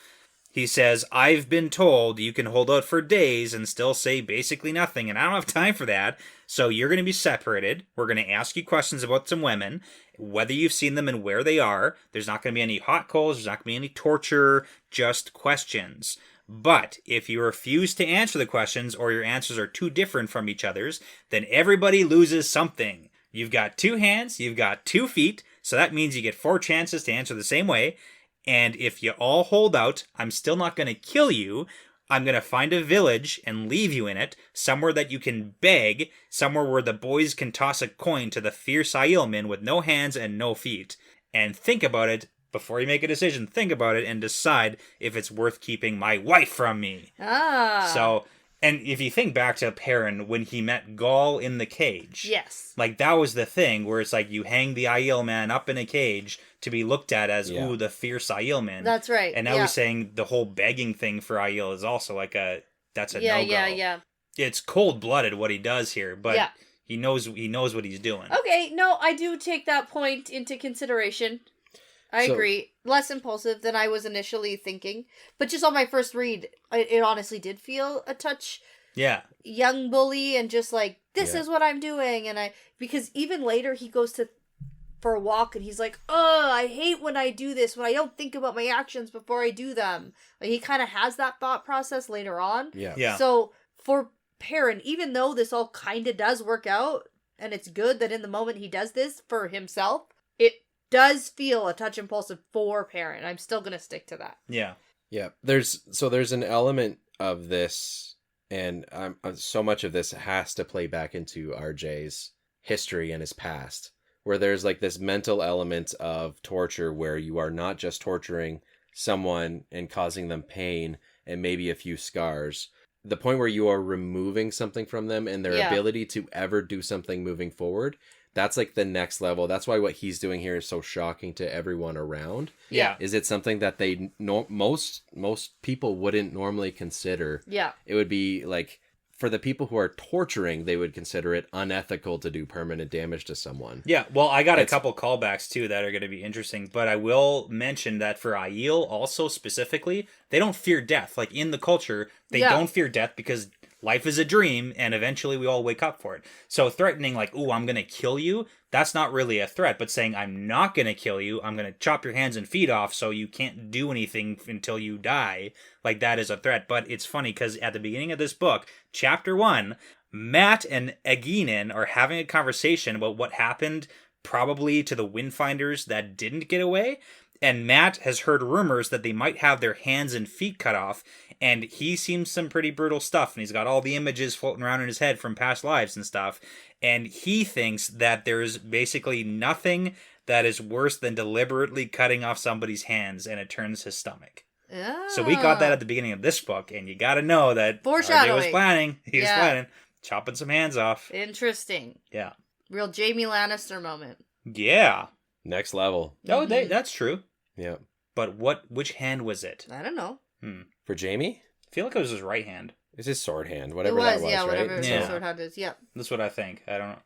he says, I've been told you can hold out for days and still say basically nothing, and I don't have time for that, so you're going to be separated. We're going to ask you questions about some women, whether you've seen them and where they are. There's not going to be any hot coals, there's not going to be any torture, just questions. But if you refuse to answer the questions or your answers are too different from each other's, then everybody loses something. You've got 2 hands, you've got 2 feet, so that means you get 4 chances to answer the same way. And if you all hold out, I'm still not going to kill you. I'm going to find a village and leave you in it, somewhere that you can beg, somewhere where the boys can toss a coin to the fierce Aielman with no hands and no feet. And think about it. Before you make a decision, think about it and decide if it's worth keeping my wife from me. Ah. So, and if you think back to Perrin when he met Gaul in the cage. Yes. Like, that was the thing where it's like you hang the Aielman up in a cage to be looked at as, ooh, the fierce Aielman. That's right. And now he's saying the whole begging thing for Aiel is also like that's a no-go. Yeah. It's cold-blooded what he does here, but he knows what he's doing. Okay, no, I do take that point into consideration. I agree. Less impulsive than I was initially thinking. But just on my first read, it honestly did feel a touch young bully and just like, this is what I'm doing. And because even later he goes for a walk and he's like, oh, I hate when I do this, when I don't think about my actions before I do them. Like, he kind of has that thought process later on. Yeah. So for Perrin, even though this all kind of does work out, and it's good that in the moment he does this for himself, it does feel a touch impulsive for Perrin. I'm still gonna stick to that. Yeah. There's an element of this, and so much of this has to play back into RJ's history and his past, where there's like this mental element of torture where you are not just torturing someone and causing them pain and maybe a few scars. The point where you are removing something from them and their ability to ever do something moving forward. That's like the next level. That's why what he's doing here is so shocking to everyone around. Yeah. Is it something that they most people wouldn't normally consider? Yeah. It would be like, for the people who are torturing, they would consider it unethical to do permanent damage to someone. Yeah, well, I got a couple callbacks too that are going to be interesting, but I will mention that for Aiel also specifically, they don't fear death. Like, in the culture, they don't fear death because life is a dream, and eventually we all wake up for it. So threatening, like, ooh, I'm going to kill you, that's not really a threat. But saying, I'm not going to kill you, I'm going to chop your hands and feet off so you can't do anything until you die, like, that is a threat. But it's funny, because at the beginning of this book, Chapter 1, Matt and Eginen are having a conversation about what happened probably to the Windfinders that didn't get away. And Matt has heard rumors that they might have their hands and feet cut off, and he's seen some pretty brutal stuff, and he's got all the images floating around in his head from past lives and stuff, and he thinks that there's basically nothing that is worse than deliberately cutting off somebody's hands, and it turns his stomach. Oh. So we got that at the beginning of this book, and you gotta know that RJ was planning. He was planning, chopping some hands off. Interesting. Yeah. Real Jaime Lannister moment. Yeah. Next level. Oh, that's true. Yeah. But which hand was it? I don't know. For Jamie? I feel like it was his right hand. It's his sword hand, whatever that was, right? Whatever Yeah. his sword hand is, That's what I think. I don't know.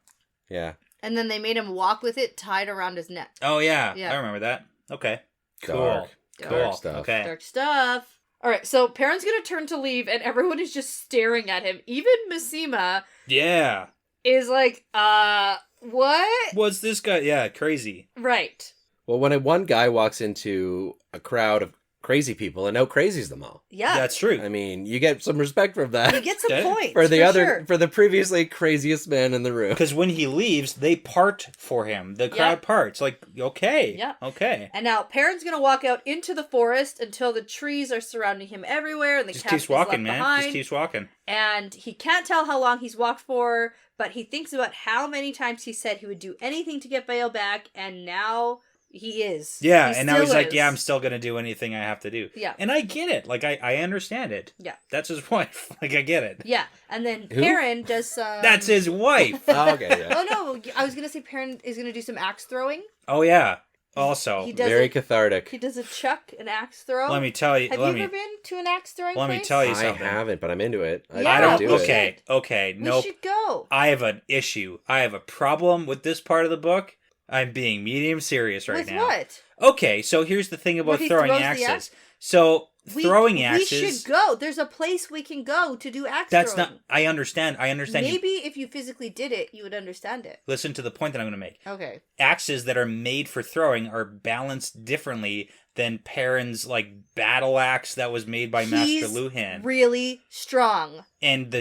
Yeah. And then they made him walk with it tied around his neck. Oh, yeah. Yeah. I remember that. Okay. Cool. Dark. Cool. Dark stuff. Okay. Dark stuff. All right, so Perrin's gonna turn to leave, and everyone is just staring at him. Even Missima Yeah. is like, what? What's this guy? Yeah, crazy. Right. Well, when one guy walks into a crowd of crazy people and out crazies them all. Yeah. That's true. I mean, you get some respect from that. You get some Okay. points. for the sure. for the previously craziest man in the room. Because when he leaves, they part for him. The crowd parts. Like, okay. Yeah. Okay. And now Perrin's going to walk out into the forest until the trees are surrounding him everywhere and the Just captain keeps walking, is man. left behind. Just keeps walking. And he can't tell how long he's walked for, but he thinks about how many times he said he would do anything to get Bale back, and now he is. Yeah, He and now he's still like, is. yeah, I'm still going to do anything I have to do. Yeah. And I get it. Like, I understand it. Yeah. That's his wife. Like, I get it. Yeah, and then Who? Perrin does some... That's his wife. Oh, okay, yeah. Oh, no, I was going to say Perrin is going to do some axe throwing. Oh, yeah. Also, He does Very a, cathartic. He does a chuck, an axe throw. let me tell you. Have you ever been to an axe throwing let me place? tell you I something. haven't, but I'm into it. Yeah, I don't. do it. Okay. Okay. We Nope. should go. I have an issue. I have a problem with this part of the book. I'm being medium serious right With now. what? Okay, so here's the thing about Where he throwing throws the axes. axe? So throwing We axes. should go. There's a place we can go to do axe That's throwing. not. I understand. I understand. Maybe if you physically did it, you would understand it. Listen to the point that I'm going to make. Okay. Axes that are made for throwing are balanced differently than Perrin's like battle axe that was made by He's Master Luhan. really strong. And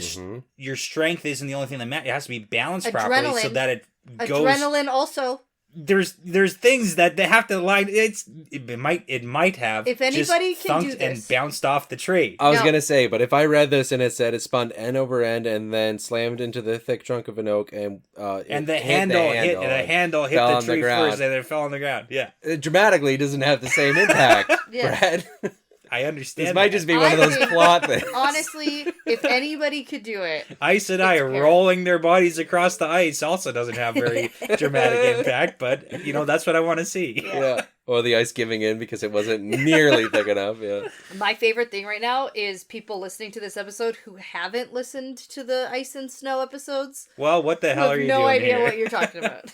your strength isn't the only thing that matters. It has to be balanced properly so Adrenaline. that it goes. Adrenaline also. There's things that they have to line. It might have If anybody just can do thunked and this. bounced off the tree. I was No. gonna say, but if I read this and it said it spun end over end and then slammed into the thick trunk of an oak and The handle hit fell the on the tree ground. first, and then it fell on the ground. Yeah, it dramatically doesn't have the same impact, Yeah. Brad. I understand. This might that. just be one of I those think- plot things. Honestly, if anybody could do it, Ice and I It's Perrin. rolling their bodies across the ice also doesn't have very dramatic impact, but that's what I want to see. Yeah. Or the ice giving in because it wasn't nearly thick enough. Yeah. my favorite thing right now is people listening to this episode who haven't listened to the Ice and Snow episodes. Well, what the Who hell have are you no doing idea here? what you're talking about.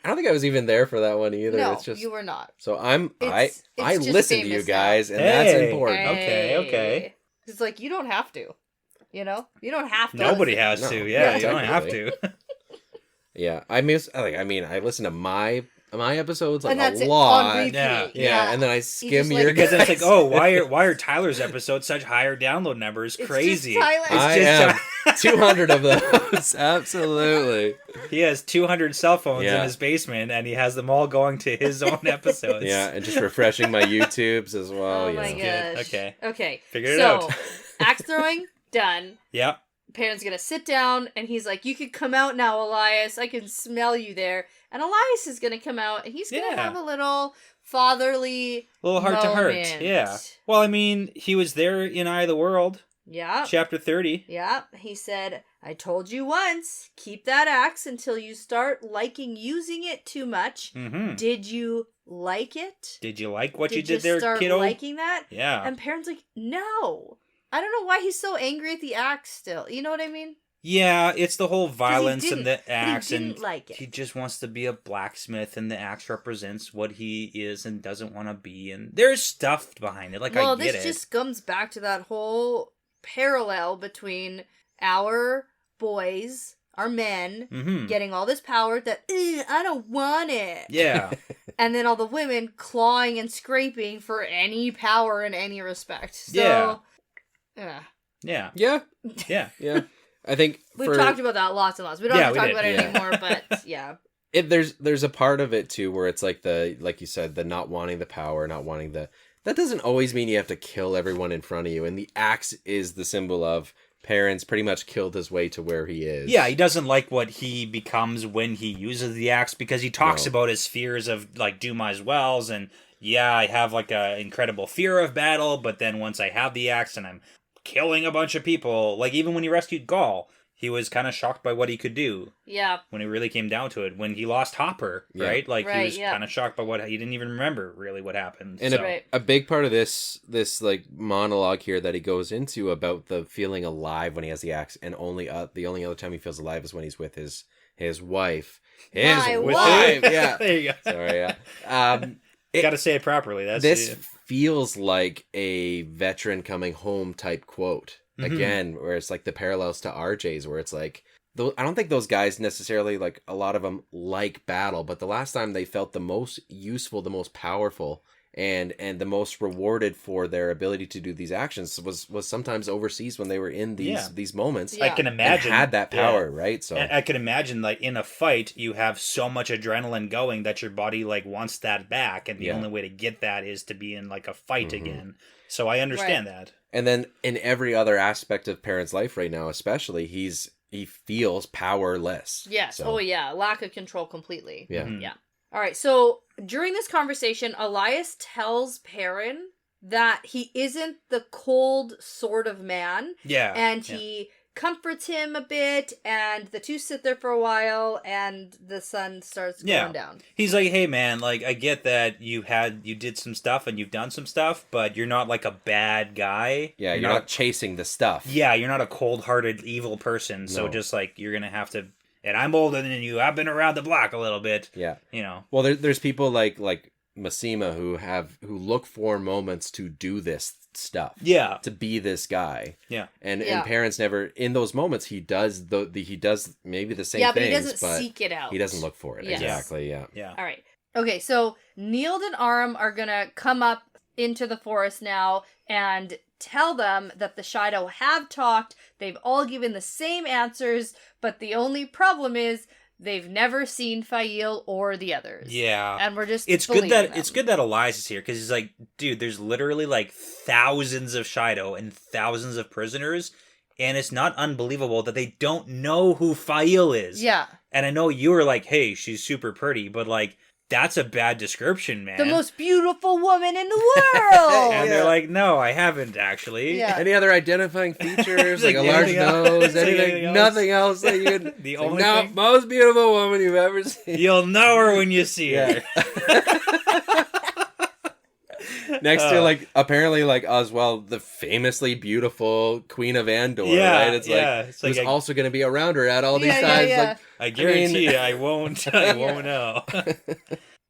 I don't think I was even there for that one either. No, It's just you were not. so It's I just listen to you famous now. guys, and that's Hey. important. Okay. It's like, you don't have to. You know? You don't have to. Nobody has No. to. Yeah, Yeah, you don't have technically. to. Yeah, I listen to my episodes like And that's a it, lot. on repeat. Yeah. And then I skim like- your Because guys. it's like, oh, why are Tyler's episodes such higher download numbers? It's Crazy. just Tyler. I am 200 of those. Absolutely. He has 200 cell phones Yeah. in his basement, and he has them all going to his own episodes. Yeah, and just refreshing my YouTubes as well. Oh you my know. Good. gosh. Okay. Okay. Figured it so, out. axe throwing, done. Yep. Perrin's gonna sit down, and he's like, "You can come out now, Elias. I can smell you there." And Elias is gonna come out, and he's gonna Yeah. have a little fatherly A little heart to heart. moment. Yeah. Well, I mean, he was there in Eye of the World, Yeah. chapter 30. Yeah. He said, "I told you once, keep that axe until you start liking using it too much." Mm-hmm. Did you like it? Did you like what you Did did there, start kiddo? liking that? Yeah. And Perrin's like, "No." I don't know why he's so angry at the axe still. You know what I mean? Yeah, it's the whole violence and the But he axe, didn't and like it. he just wants to be a blacksmith, and the axe represents what he is and doesn't want to be, and there's stuff behind it. Like, Well, I get this it. just comes back to that whole parallel between our boys, our men, Mm-hmm. getting all this power that, I don't want it. Yeah. And then all the women clawing and scraping for any power in any respect. So, Yeah. yeah. Yeah. Yeah, Yeah. yeah. I think We've talked about that lots and lots. We don't Yeah, have to we talk did. about it Yeah. anymore, but yeah. there's a part of it too where it's like like you said, the not wanting the power, not wanting the. That doesn't always mean you have to kill everyone in front of you, and the axe is the symbol of Perrin's pretty much killed his way to where he is. Yeah, he doesn't like what he becomes when he uses the axe, because he talks No. about his fears of, like, Dumai's Wells, and yeah, I have, like, a incredible fear of battle, but then once I have the axe and I'm killing a bunch of people, like, even when he rescued Gaul, he was kind of shocked by what he could do Yeah. when it really came down to it. When he lost Hopper, Yeah. right? Like, he Right, was yeah. kind of shocked by what he didn't even remember really what happened. And so. Right. a big part of this like monologue here that he goes into about the feeling alive when he has the axe, and the only other time he feels alive is when he's with his wife. His My wife. wife. Yeah. There you go. Sorry. Yeah. Got to say it properly. That's This feels like a veteran coming home type quote. Mhm. Again, where it's like the parallels to RJ's, where it's like, I don't think those guys necessarily, like, a lot of them like battle, but the last time they felt the most useful, the most powerful, and the most rewarded for their ability to do these actions was sometimes overseas when they were in these moments. Yeah. I can imagine and had that power, right? So and I can imagine, like, in a fight, you have so much adrenaline going that your body, like, wants that back, and the only way to get that is to be in, like, a fight again. So I understand that. And then in every other aspect of Perrin's life right now, especially, he feels powerless. Yes. So, Oh, yeah. Lack of control completely. yeah. Mhm. Yeah. All right. So during this conversation, Elias tells Perrin that he isn't the cold sort of man. Yeah. And he comforts him a bit, and the two sit there for a while, and the sun starts going down. He's like, hey man, like, I get that you did some stuff and you've done some stuff, but you're not like a bad guy. Yeah, you're not chasing the stuff. Yeah, you're not a cold-hearted evil person. So just like, you're gonna have to, and I'm older than you, I've been around the block a little bit. Yeah. You know. Well, there's people like Massima who look for moments to do this stuff. Yeah. To be this guy. Yeah. And Perrin's never, in those moments, he does he does maybe the same things, but he doesn't seek it out. He doesn't look for it. Yes. Exactly, yeah. Yeah. All right. Okay, so Nield and Aram are gonna come up into the forest now and tell them that the Shido have talked. They've all given the same answers, but the only problem is they've never seen Fail or the others. Yeah. And we're just It's good that them. Elias is here, because he's like, dude, there's literally like thousands of Shido and thousands of prisoners, and it's not unbelievable that they don't know who Fail is. Yeah. And I know you were like, hey, she's super pretty, but like, that's a bad description, man. The most beautiful woman in the world! And they're like, no, I haven't actually. Yeah. Any other identifying features, like a Like large anything else? nose, Like anything, anything else? nothing else that you could... The It's only no, thing- most beautiful woman you've ever seen. You'll know her when you see her. Next to, like, apparently, like, Oswell, the famously beautiful Queen of Andor, right? It's It's who's like, also going to be around her at all these Yeah, times. yeah. Like, I guarantee you, I won't know.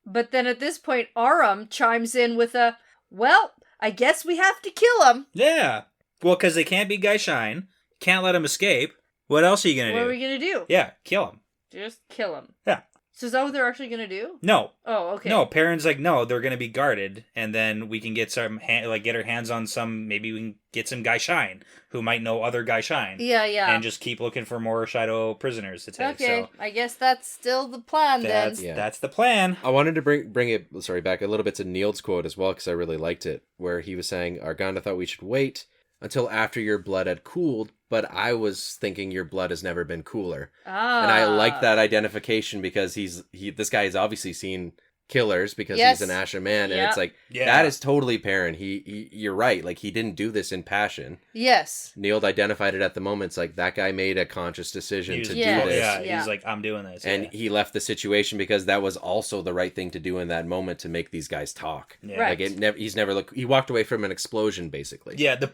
But then at this point, Aram chimes in with a, well, I guess we have to kill him. Yeah. Well, because they can't be Guy Shine. Can't let him escape. What else are you going to do? What are we going to do? Yeah, kill him. Just kill him. Yeah. So is that what they're actually going to do? No. Oh, okay. No, Perrin's like, no, they're going to be guarded, and then we can get get our hands on some, maybe we can get some Guy Shine, who might know other Guy Shine. Yeah. And just keep looking for more Shido prisoners to take. Okay, So I guess that's still the plan then. that's the plan. I wanted to bring it, back a little bit to Neild's quote as well, because I really liked it, where he was saying, Arganda thought we should wait until after your blood had cooled, but I was thinking your blood has never been cooler. And I like that identification, because this guy has obviously seen killers, because he's an Asha man, and it's like, that is totally Perrin. You're right, like, he didn't do this in passion. Yes. Nield identified it at the moment. It's like, that guy made a conscious decision to do Yes. this. Yeah, he's like, I'm doing this. And he left the situation because that was also the right thing to do in that moment, to make these guys talk. Yeah. Right. Like, he walked away from an explosion, basically. Yeah, the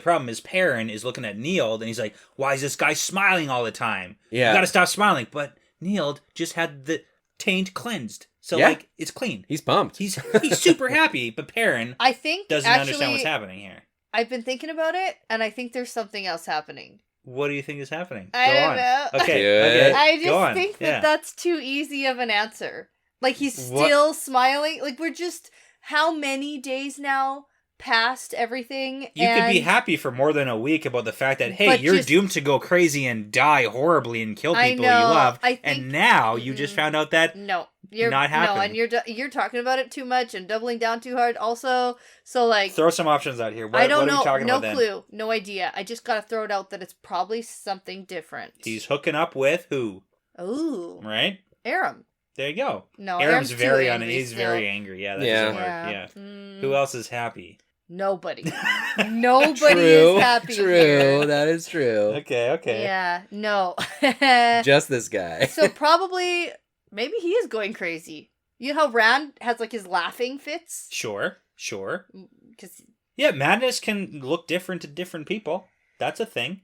problem is Perrin is looking at Nield, and he's like, why is this guy smiling all the time? Yeah. You gotta stop smiling. But Nield just had the taint cleansed. So, like, it's clean. He's pumped. He's super happy, but Perrin I think doesn't understand what's happening here. I've been thinking about it, and I think there's something else happening. What do you think is happening? I Go don't on. know. Okay. I Go just on. think that Yeah. that's too easy of an answer. Like, he's still smiling. Like, we're just, how many days now past everything? You could be happy for more than a week about the fact that, hey, But you're just- doomed to go crazy and die horribly and kill I people know, you love. I think- And now you just found out that No, you're not No, happening. and you're talking about it too much and doubling down too hard. Also, so like, throw some options out here. What, I don't what are know. we talking No about then? clue. No idea. I just gotta throw it out that it's probably something different. He's hooking up with who? Ooh, Right? Aram. There you go. No, Aram's too very angry he's still. very angry. Yeah, that Yeah. doesn't work. Yeah. Mm, Who else is happy? Nobody. Nobody True. is happy. True. here. That is true. Okay. Yeah. No. Just this guy. So probably, maybe he is going crazy. You know how Rand has like his laughing fits? Sure. Because Yeah, madness can look different to different people. That's a thing.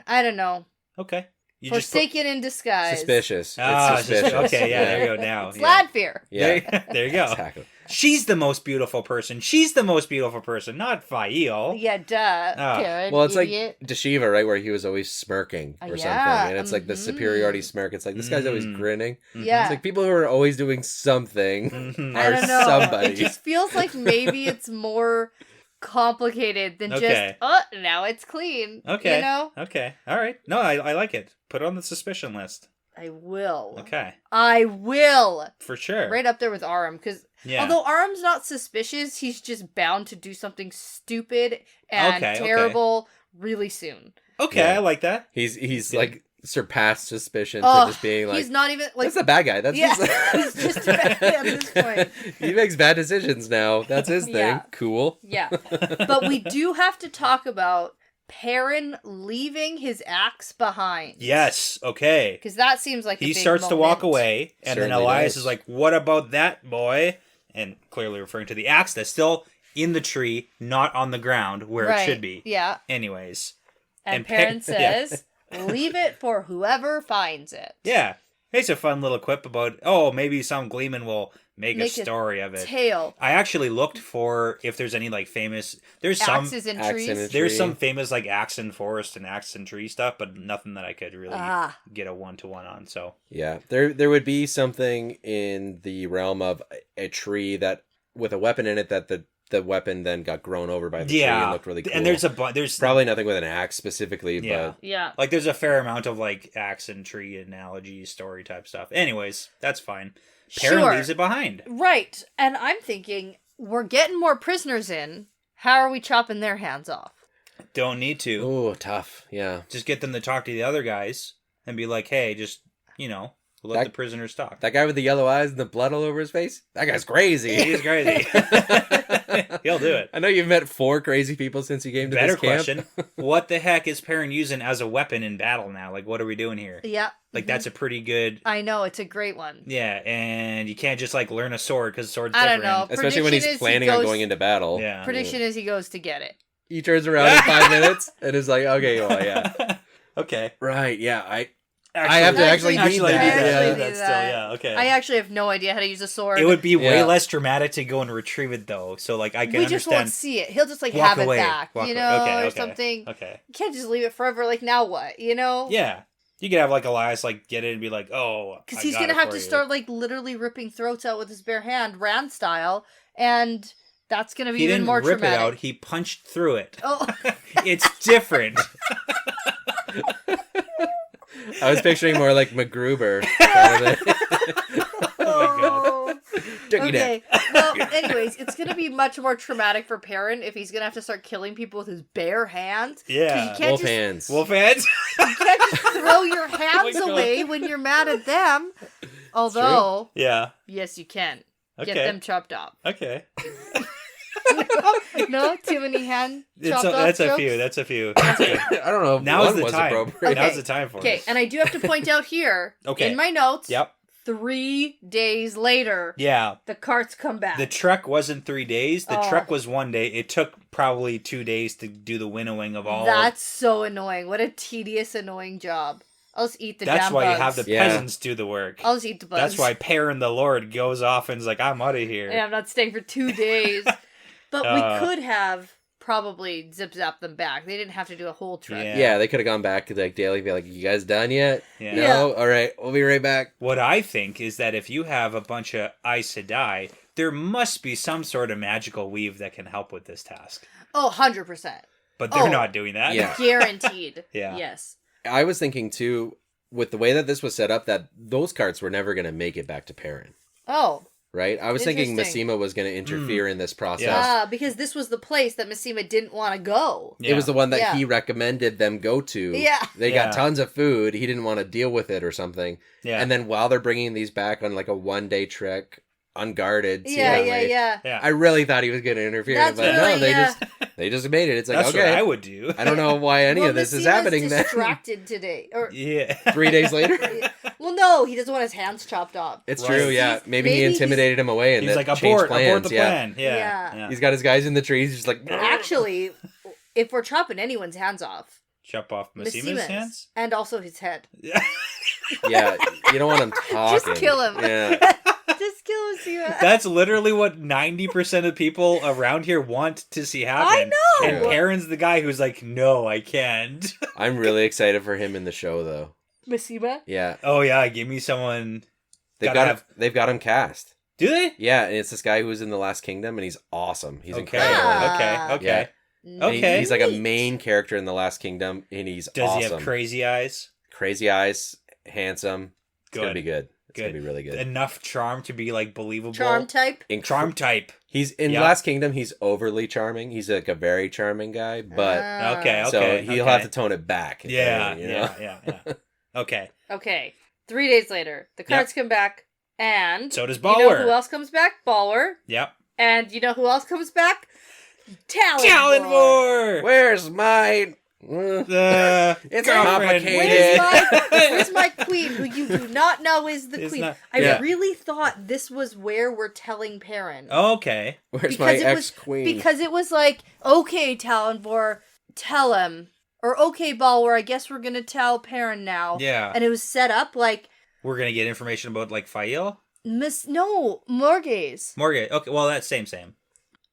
I don't know. Okay. You Forsaken in disguise. Suspicious. Ah, It's suspicious. okay, yeah, there you go now. It's Yeah. Ladfear. Yeah. There you go. Exactly. She's the most beautiful person. She's the most beautiful person, not Fail. Yeah, duh. Oh. Karen, Well, it's idiot. like Deshiva, right, where he was always smirking or something, Yeah, and it's like the superiority smirk. It's like this guy's always grinning. Yeah. It's like people who are always doing something Mhm. I are don't know. somebody. It just feels like maybe it's more complicated than Okay. just, now it's clean. Okay. You know? Okay. All right. No, I like it. Put it on the suspicion list. I will. Okay. I will. For sure. Right up there with Aram, because Yeah. although Aram's not suspicious, he's just bound to do something stupid and Okay, terrible really soon. Okay, Yeah. I like that. He's like surpassed suspicion Oh, to just being like he's not even like that's a bad guy. That's Yeah, just... he's just a bad guy at this point. He makes bad decisions now. That's his thing. Yeah. Cool. Yeah. But we do have to talk about Perrin leaving his axe behind. Yes. Okay. Because that seems like a He big starts to walk moment. away, and then Certainly Elias does. is like, "What about that boy?" And clearly referring to the axe that's still in the tree, not on the ground where Right. it should be. Yeah. Anyways. And And Perrin yeah. says, leave it for whoever finds it. Yeah. It's a fun little quip about, maybe some gleeman will make a story of it. Tale. I actually looked for if there's any like famous. There's Axes some. and axe trees. in a There's tree. some famous like axe and forest and axe and tree stuff, but nothing that I could really Ah. get a 1-to-1 on. So Yeah, there would be something in the realm of a tree that with a weapon in it that the weapon then got grown over by the tree and looked really cool. And there's probably nothing with an axe specifically, Yeah. Yeah. like there's a fair amount of like axe and tree analogy story type stuff. Anyways, that's fine. Perrin Sure. leaves it behind. Right. And I'm thinking, we're getting more prisoners in. How are we chopping their hands off? Don't need to. but oh, tough. Yeah, Just get them to talk to the other guys and be like, hey, just let That- the prisoners talk. that guy with the yellow eyes and the blood all over his face. That guy's crazy. He's crazy. He'll do it. I know you've met 4 crazy people since you came to Better this camp. question. What the heck is Perrin using as a weapon in battle now? Like, what are we doing here? Yeah. Like, that's a pretty good... I know, it's a great one. Yeah, and you can't just, like, learn a sword because sword's I don't different. know. Especially when Prediction he's is planning he on goes- going into battle. Yeah. Prediction is he goes to get it. He turns around in 5 minutes and is like, okay, well, yeah. Okay. Right, yeah. I Actually, have to actually Actually, need actually, that. do that. Actually Yeah, do that's that. still, yeah, okay. I actually have no idea how to use a sword. It would be way Yeah. less dramatic to go and retrieve it, though. So, like, I can we just won't understand... see it. He'll just like Walk have away. it back, Walk you away. know, Okay, or okay. something. Okay. You can't just leave it forever. Like now what? You know? Yeah. You could have, like, Elias, like, get it and be like, oh, Because I he's got gonna it have for to you. start like literally ripping throats out with his bare hand, Rand style, and that's gonna be He even didn't more rip traumatic. it out. He punched through it. Oh, It's different. I was picturing more like MacGruber. Kind of thing. Oh, Took you down. okay. Well, anyways, it's gonna be much more traumatic for Perrin if he's gonna have to start killing people with his bare hands. 'Cause Yeah. you can't Wolf just hands. Wolf hands? you can't just throw your hands God. away when you're mad at them. Although, Yeah. yes, you can Okay. get them chopped off. Okay. No, too many hand chopped off That's a jokes? few. That's a few. That's good. I don't know if Now's one the was time. appropriate. Okay. Now's the time for Okay, it. and I do have to point out here Okay. in my notes. Yep. 3 days later, Yeah. the carts come back. The trek wasn't 3 days. The Oh. trek was 1 day. It took probably 2 days to do the winnowing of all. That's so annoying. What a tedious, annoying job. I'll just eat the That's damn why bugs. you have the Yeah. peasants do the work. I'll just eat the bugs. That's why Perrin the Lord goes off and is like, I'm out of here. Yeah, I'm not staying for 2 days. But we could have probably zip-zapped them back. They didn't have to do a whole trek. Yeah. Yeah, they could have gone back to like daily and be like, you guys done yet? Yeah. No? All right, we'll be right back. What I think is that if you have a bunch of Aes Sedai, there must be some sort of magical weave that can help with this task. Oh, 100%. But they're Oh. not doing that. Yeah. Guaranteed. Yeah. Yes. I was thinking too, with the way that this was set up, that those carts were never going to make it back to Perrin. Oh. Right? I was thinking Interesting. Massima was going to interfere in this process. Yeah. Because this was the place that Massima didn't want to go. It was the one that Yeah. he recommended them go to. Yeah. They Yeah. got tons of food. He didn't want to deal with it or something. Yeah. And then while they're bringing these back on like a 1-day trek, unguarded, Yeah, seemingly, yeah. Yeah. I really thought he was going to interfere, That's but really, no, they yeah. they just made it. It's like, That's okay, what I would do. I don't know why any Well, of this is Massima's happening then. distracted today. Or Yeah. 3 days later? Well, no, he doesn't want his hands chopped off. It's Right. true, yeah. He's- Maybe he maybe intimidated him away and He's that like, changed abort the yeah. plan. Yeah. Yeah. He's got his guys in the trees, he's just like, Actually, if we're chopping anyone's hands off, Chop off Massima's hands? and also his head. yeah, you don't want him talking. Just kill him. Yeah. Just kill go see that. That's literally what 90% of people around here want to see happen. I know! And Perrin's the guy who's like, no, I can't. I'm really excited for him in the show, though. Masiba? Yeah. Oh, yeah, give me someone... They've got him cast. Do they? Yeah, and it's this guy who was in The Last Kingdom, and he's awesome. He's Okay, incredible. okay. Yeah. Okay. He's like a main character in The Last Kingdom, and he's Does awesome. he have crazy eyes? Crazy eyes, handsome. It's Good. gonna be good. It's Good. gonna be really good. Enough charm to be like believable. Charm type? Charm type. He's in Last Kingdom. He's overly charming. He's like a very charming guy, but Okay. so he'll have to tone it back. Yeah, you know? yeah. Okay. Okay. 3 days later, the cards come back, and... So does You know Balwer. who else comes back? Balwer. Yep. And you know who else comes back? Talonvor. Talonvor! Where's my... It's complicated. Where's my queen, who you do not know is the queen? I really thought this was where we're telling Perrin. Okay. Where's my ex-queen? Because it was like, okay, Talonvor, tell him. Or, okay, Balwer, I guess we're going to tell Perrin now. Yeah. And it was set up like... We're going to get information about, like, Fael? Morgaze. Morgaze. Okay, well, that's same.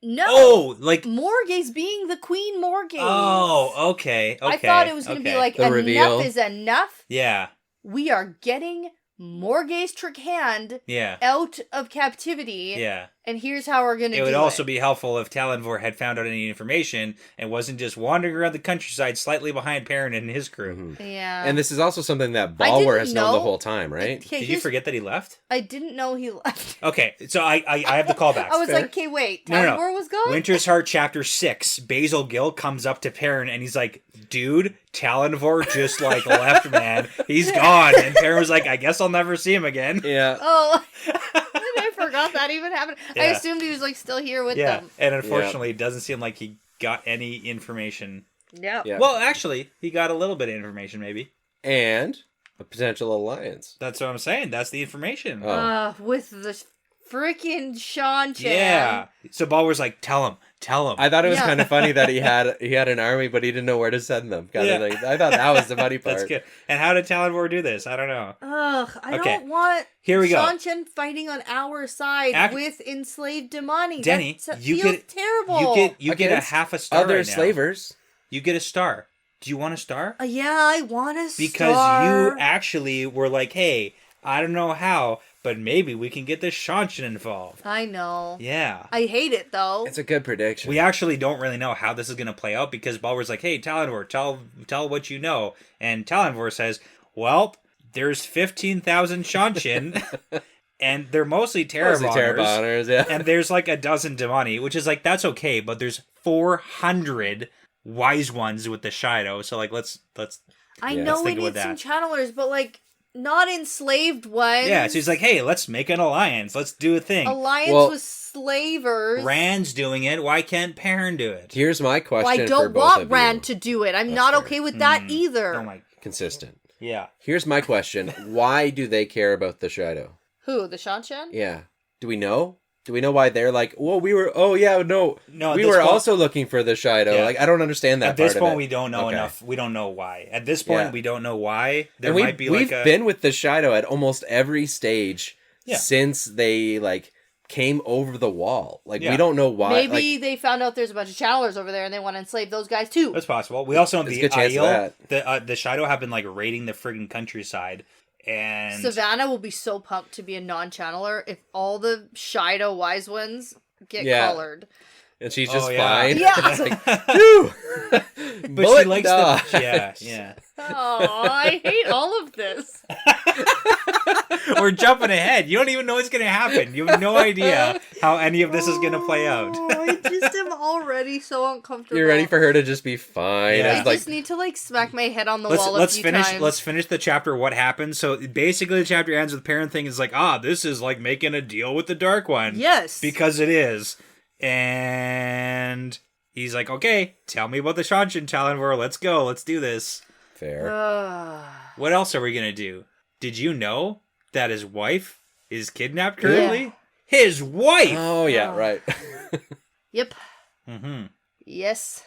No. Oh, like... Morgaze being the Queen Morgaze. Oh, okay. I thought it was going to be like, The enough reveal. is enough. Yeah. We are getting Morgaze Trickhand Yeah. out of captivity. Yeah. And here's how we're going to do it. It would also be helpful if Talonvor had found out any information and wasn't just wandering around the countryside slightly behind Perrin and his crew. Mm-hmm. Yeah. And this is also something that I Balwer didn't has known the know. whole time, right? Okay, Did you forget that he left? I didn't know he left. Okay, so I have the callbacks. I was like, okay, wait. Talonvor was gone? Winter's Heart Chapter 6, Basil Gill comes up to Perrin and he's like, dude, Talonvor just like left, man. He's gone. And Perrin was like, I guess I'll never see him again. Yeah. Oh, I forgot that even happened. I Yeah. assumed he was like still here with Yeah, them. and unfortunately, it doesn't seem like he got any information. Yep. Yeah. Well, actually, he got a little bit of information, maybe. And a potential alliance. That's what I'm saying. That's the information. Oh. With the freaking Seanchan. Yeah. So Balwer's like, tell him. I thought it was Yeah. kind of funny that he had an army, but he didn't know where to send them. Kind of thing. I thought that was the funny part. That's good. And how did Talonvor do this? I don't know. Ugh, I Okay. don't want Here we go. Seanchan fighting on our side with enslaved Demani. Denny, that you feels get terrible. You get a Against half a star Other right now. slavers. You get a star. Do you want a star? Yeah, I want a Because star. you actually were like, hey, I don't know how, but maybe we can get the Seanchan involved. I know. Yeah. I hate it though. It's a good prediction. We actually don't really know how this is going to play out because Balwer's like, hey, Talonvor, tell what you know. And Talonvor says, well, there's 15,000 Seanchan, and they're mostly Terrabonners. Yeah. And there's like a dozen Demani, which is like, that's okay, but there's 400 wise ones with the Shido. So like, let's I Yeah. know Let's we think about need some that. channelers, but like not enslaved ones. Yeah, so he's like, hey, let's make an alliance. Let's do a thing. Alliance with slavers. Rand's doing it. Why can't Perrin do it? Here's my question Well, I for don't both want of Rand you. to do it. I'm That's not fair. okay with that either. Oh my. Consistent. Yeah. Here's my question. Why do they care about the Shido? Who? The Seanchan? Yeah. Do we know? Do we know why they're like, well, we were No, at we this were point- also looking for the Shido. Yeah. Like, I don't understand that At this part point, of it. we don't know Okay. enough. We don't know why. At this point, Yeah. we don't know why. There And might be we've like a... been with the Shido at almost every stage since they, like, came over the wall. Like, we don't know why. Maybe they found out there's a bunch of channelers over there and they want to enslave those guys too. That's possible. We also know There's a the good chance of Aiel, the Shido have been like raiding the friggin' countryside, and Savannah will be so pumped to be a non-channeler if all the Shido wise ones get collared. And she's just Oh, yeah. fine. Yeah. It's like, whew! but Bullet she likes dodge. yeah. Oh, I hate all of this. We're jumping ahead. You don't even know what's gonna happen. You have no idea how any of this is gonna play out. Oh, I just am already so uncomfortable. You're ready for her to just be fine. Yeah. As, I like, just need to like smack my head on the wall a few finish. times. Let's finish the chapter. What happens? So basically, the chapter ends with Perrin thing is like, this is like making a deal with the Dark One. Yes, because it is, and he's like, okay, tell me about the Seanchan, Talonvor. Let's go. Let's do this. fair. What else are we gonna do? Did you know that his wife is kidnapped currently? Yeah. His wife. Oh, yeah, right. Yep. Mm-hmm. Yes.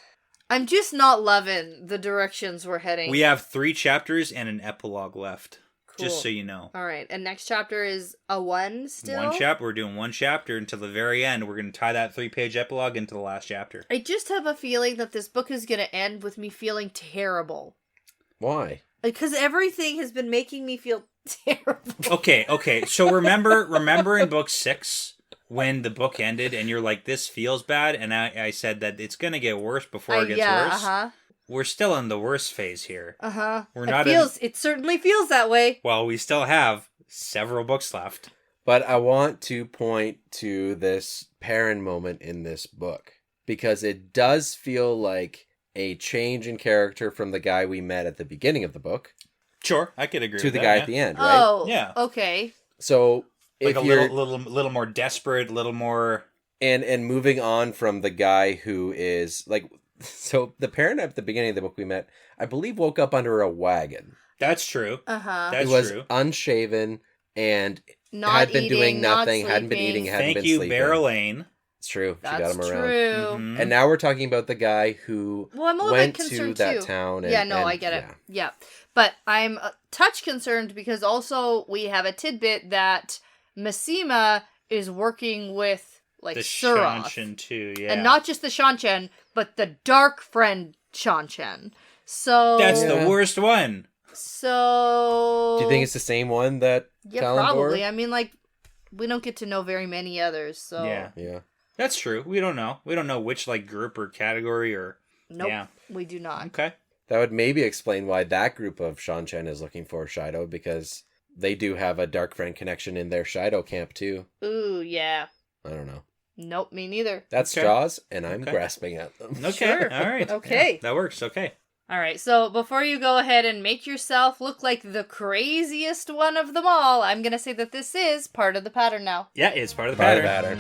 I'm just not loving the directions we're heading. We have 3 chapters and an epilogue left. Cool. Just so you know. All right, and next chapter is a 1 still? One chapter. We're doing one chapter until the very end. We're going to tie that 3-page epilogue into the last chapter. I just have a feeling that this book is going to end with me feeling terrible. Why? Because everything has been making me feel terrible. Okay. So remember in book 6 when the book ended and you're like, this feels bad, and I said that it's going to get worse before it gets worse. We're still in the worst phase here. We're not. It certainly feels that way. Well, we still have several books left. But I want to point to this Perrin moment in this book, because it does feel like a change in character from the guy we met at the beginning of the book. Sure, I could agree to with the that, guy yeah. at the end, right? Oh, Yeah. Okay. So Like if a you're little more desperate, a little more... and moving on from the guy who is like, so the Perrin at the beginning of the book we met, I believe, woke up under a wagon. That's true. That's He was true. unshaven and Not had been eating, doing not nothing, hadn't been sleeping. eating, hadn't Thank been you, sleeping. Barrelane. It's true. She got That's him around. true. Mhm. And now we're talking about the guy who Well, I'm a little went bit to concerned that too. town. I get it. Yeah. But I'm a touch concerned because also we have a tidbit that Massima is working with, like, The Suroth. Seanchan too, yeah. And not just the Seanchan, but the dark friend Seanchan. So... That's Yeah. the worst one. So... Do you think it's the same one that Yeah, Talon bore? probably. I mean, like, we don't get to know very many others, so... Yeah. That's true. We don't know. We don't know which, like, group or category or... Nope, Yeah. we do not. Okay. That would maybe explain why that group of Seanchan is looking for Shido, because they do have a dark friend connection in their Shido camp too. Ooh, yeah. I don't know. Nope, me neither. That's Okay. straws, and I'm Okay. grasping at them. Okay. Sure. All right. Okay. Yeah, that works. Okay. All right, so before you go ahead and make yourself look like the craziest one of them all, I'm going to say that this is part of the pattern now. Yeah, it's part of the Part of pattern.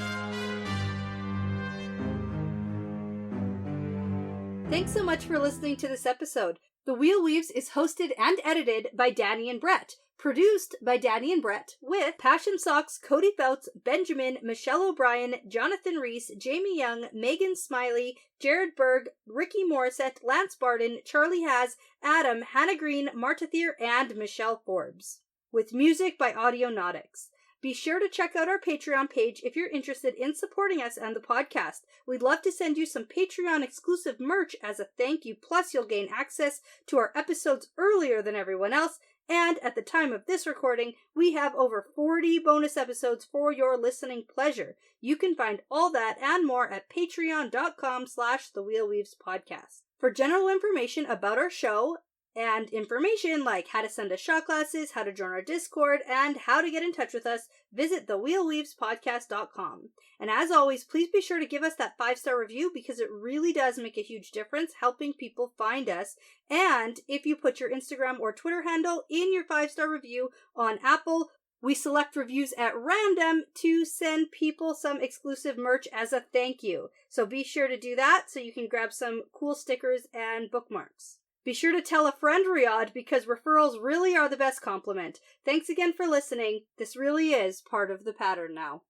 Thanks so much for listening to this episode. The Wheel Weaves is hosted and edited by Dani and Brett. Produced by Dani and Brett, with Passion Socks, Cody Fouts, Benjamin, Michelle O'Brien, Jonathan Reese, Jamie Young, Megan Smiley, Jared Berg, Ricky Morissette, Lance Barden, Charlie Haz, Adam, Hannah Green, Marta Thier, and Michelle Forbes. With music by Audionautics. Be sure to check out our Patreon page if you're interested in supporting us and the podcast. We'd love to send you some Patreon exclusive merch as a thank you, plus you'll gain access to our episodes earlier than everyone else. And at the time of this recording, we have over 40 bonus episodes for your listening pleasure. You can find all that and more at patreon.com/thewheelweavespodcast. For general information about our show, and information like how to send us shot glasses, how to join our Discord, and how to get in touch with us, visit thewheelweavespodcast.com. And as always, please be sure to give us that 5-star review because it really does make a huge difference helping people find us. And if you put your Instagram or Twitter handle in your 5-star review on Apple, we select reviews at random to send people some exclusive merch as a thank you. So be sure to do that so you can grab some cool stickers and bookmarks. Be sure to tell a friend, Riyadh, because referrals really are the best compliment. Thanks again for listening. This really is part of the pattern now.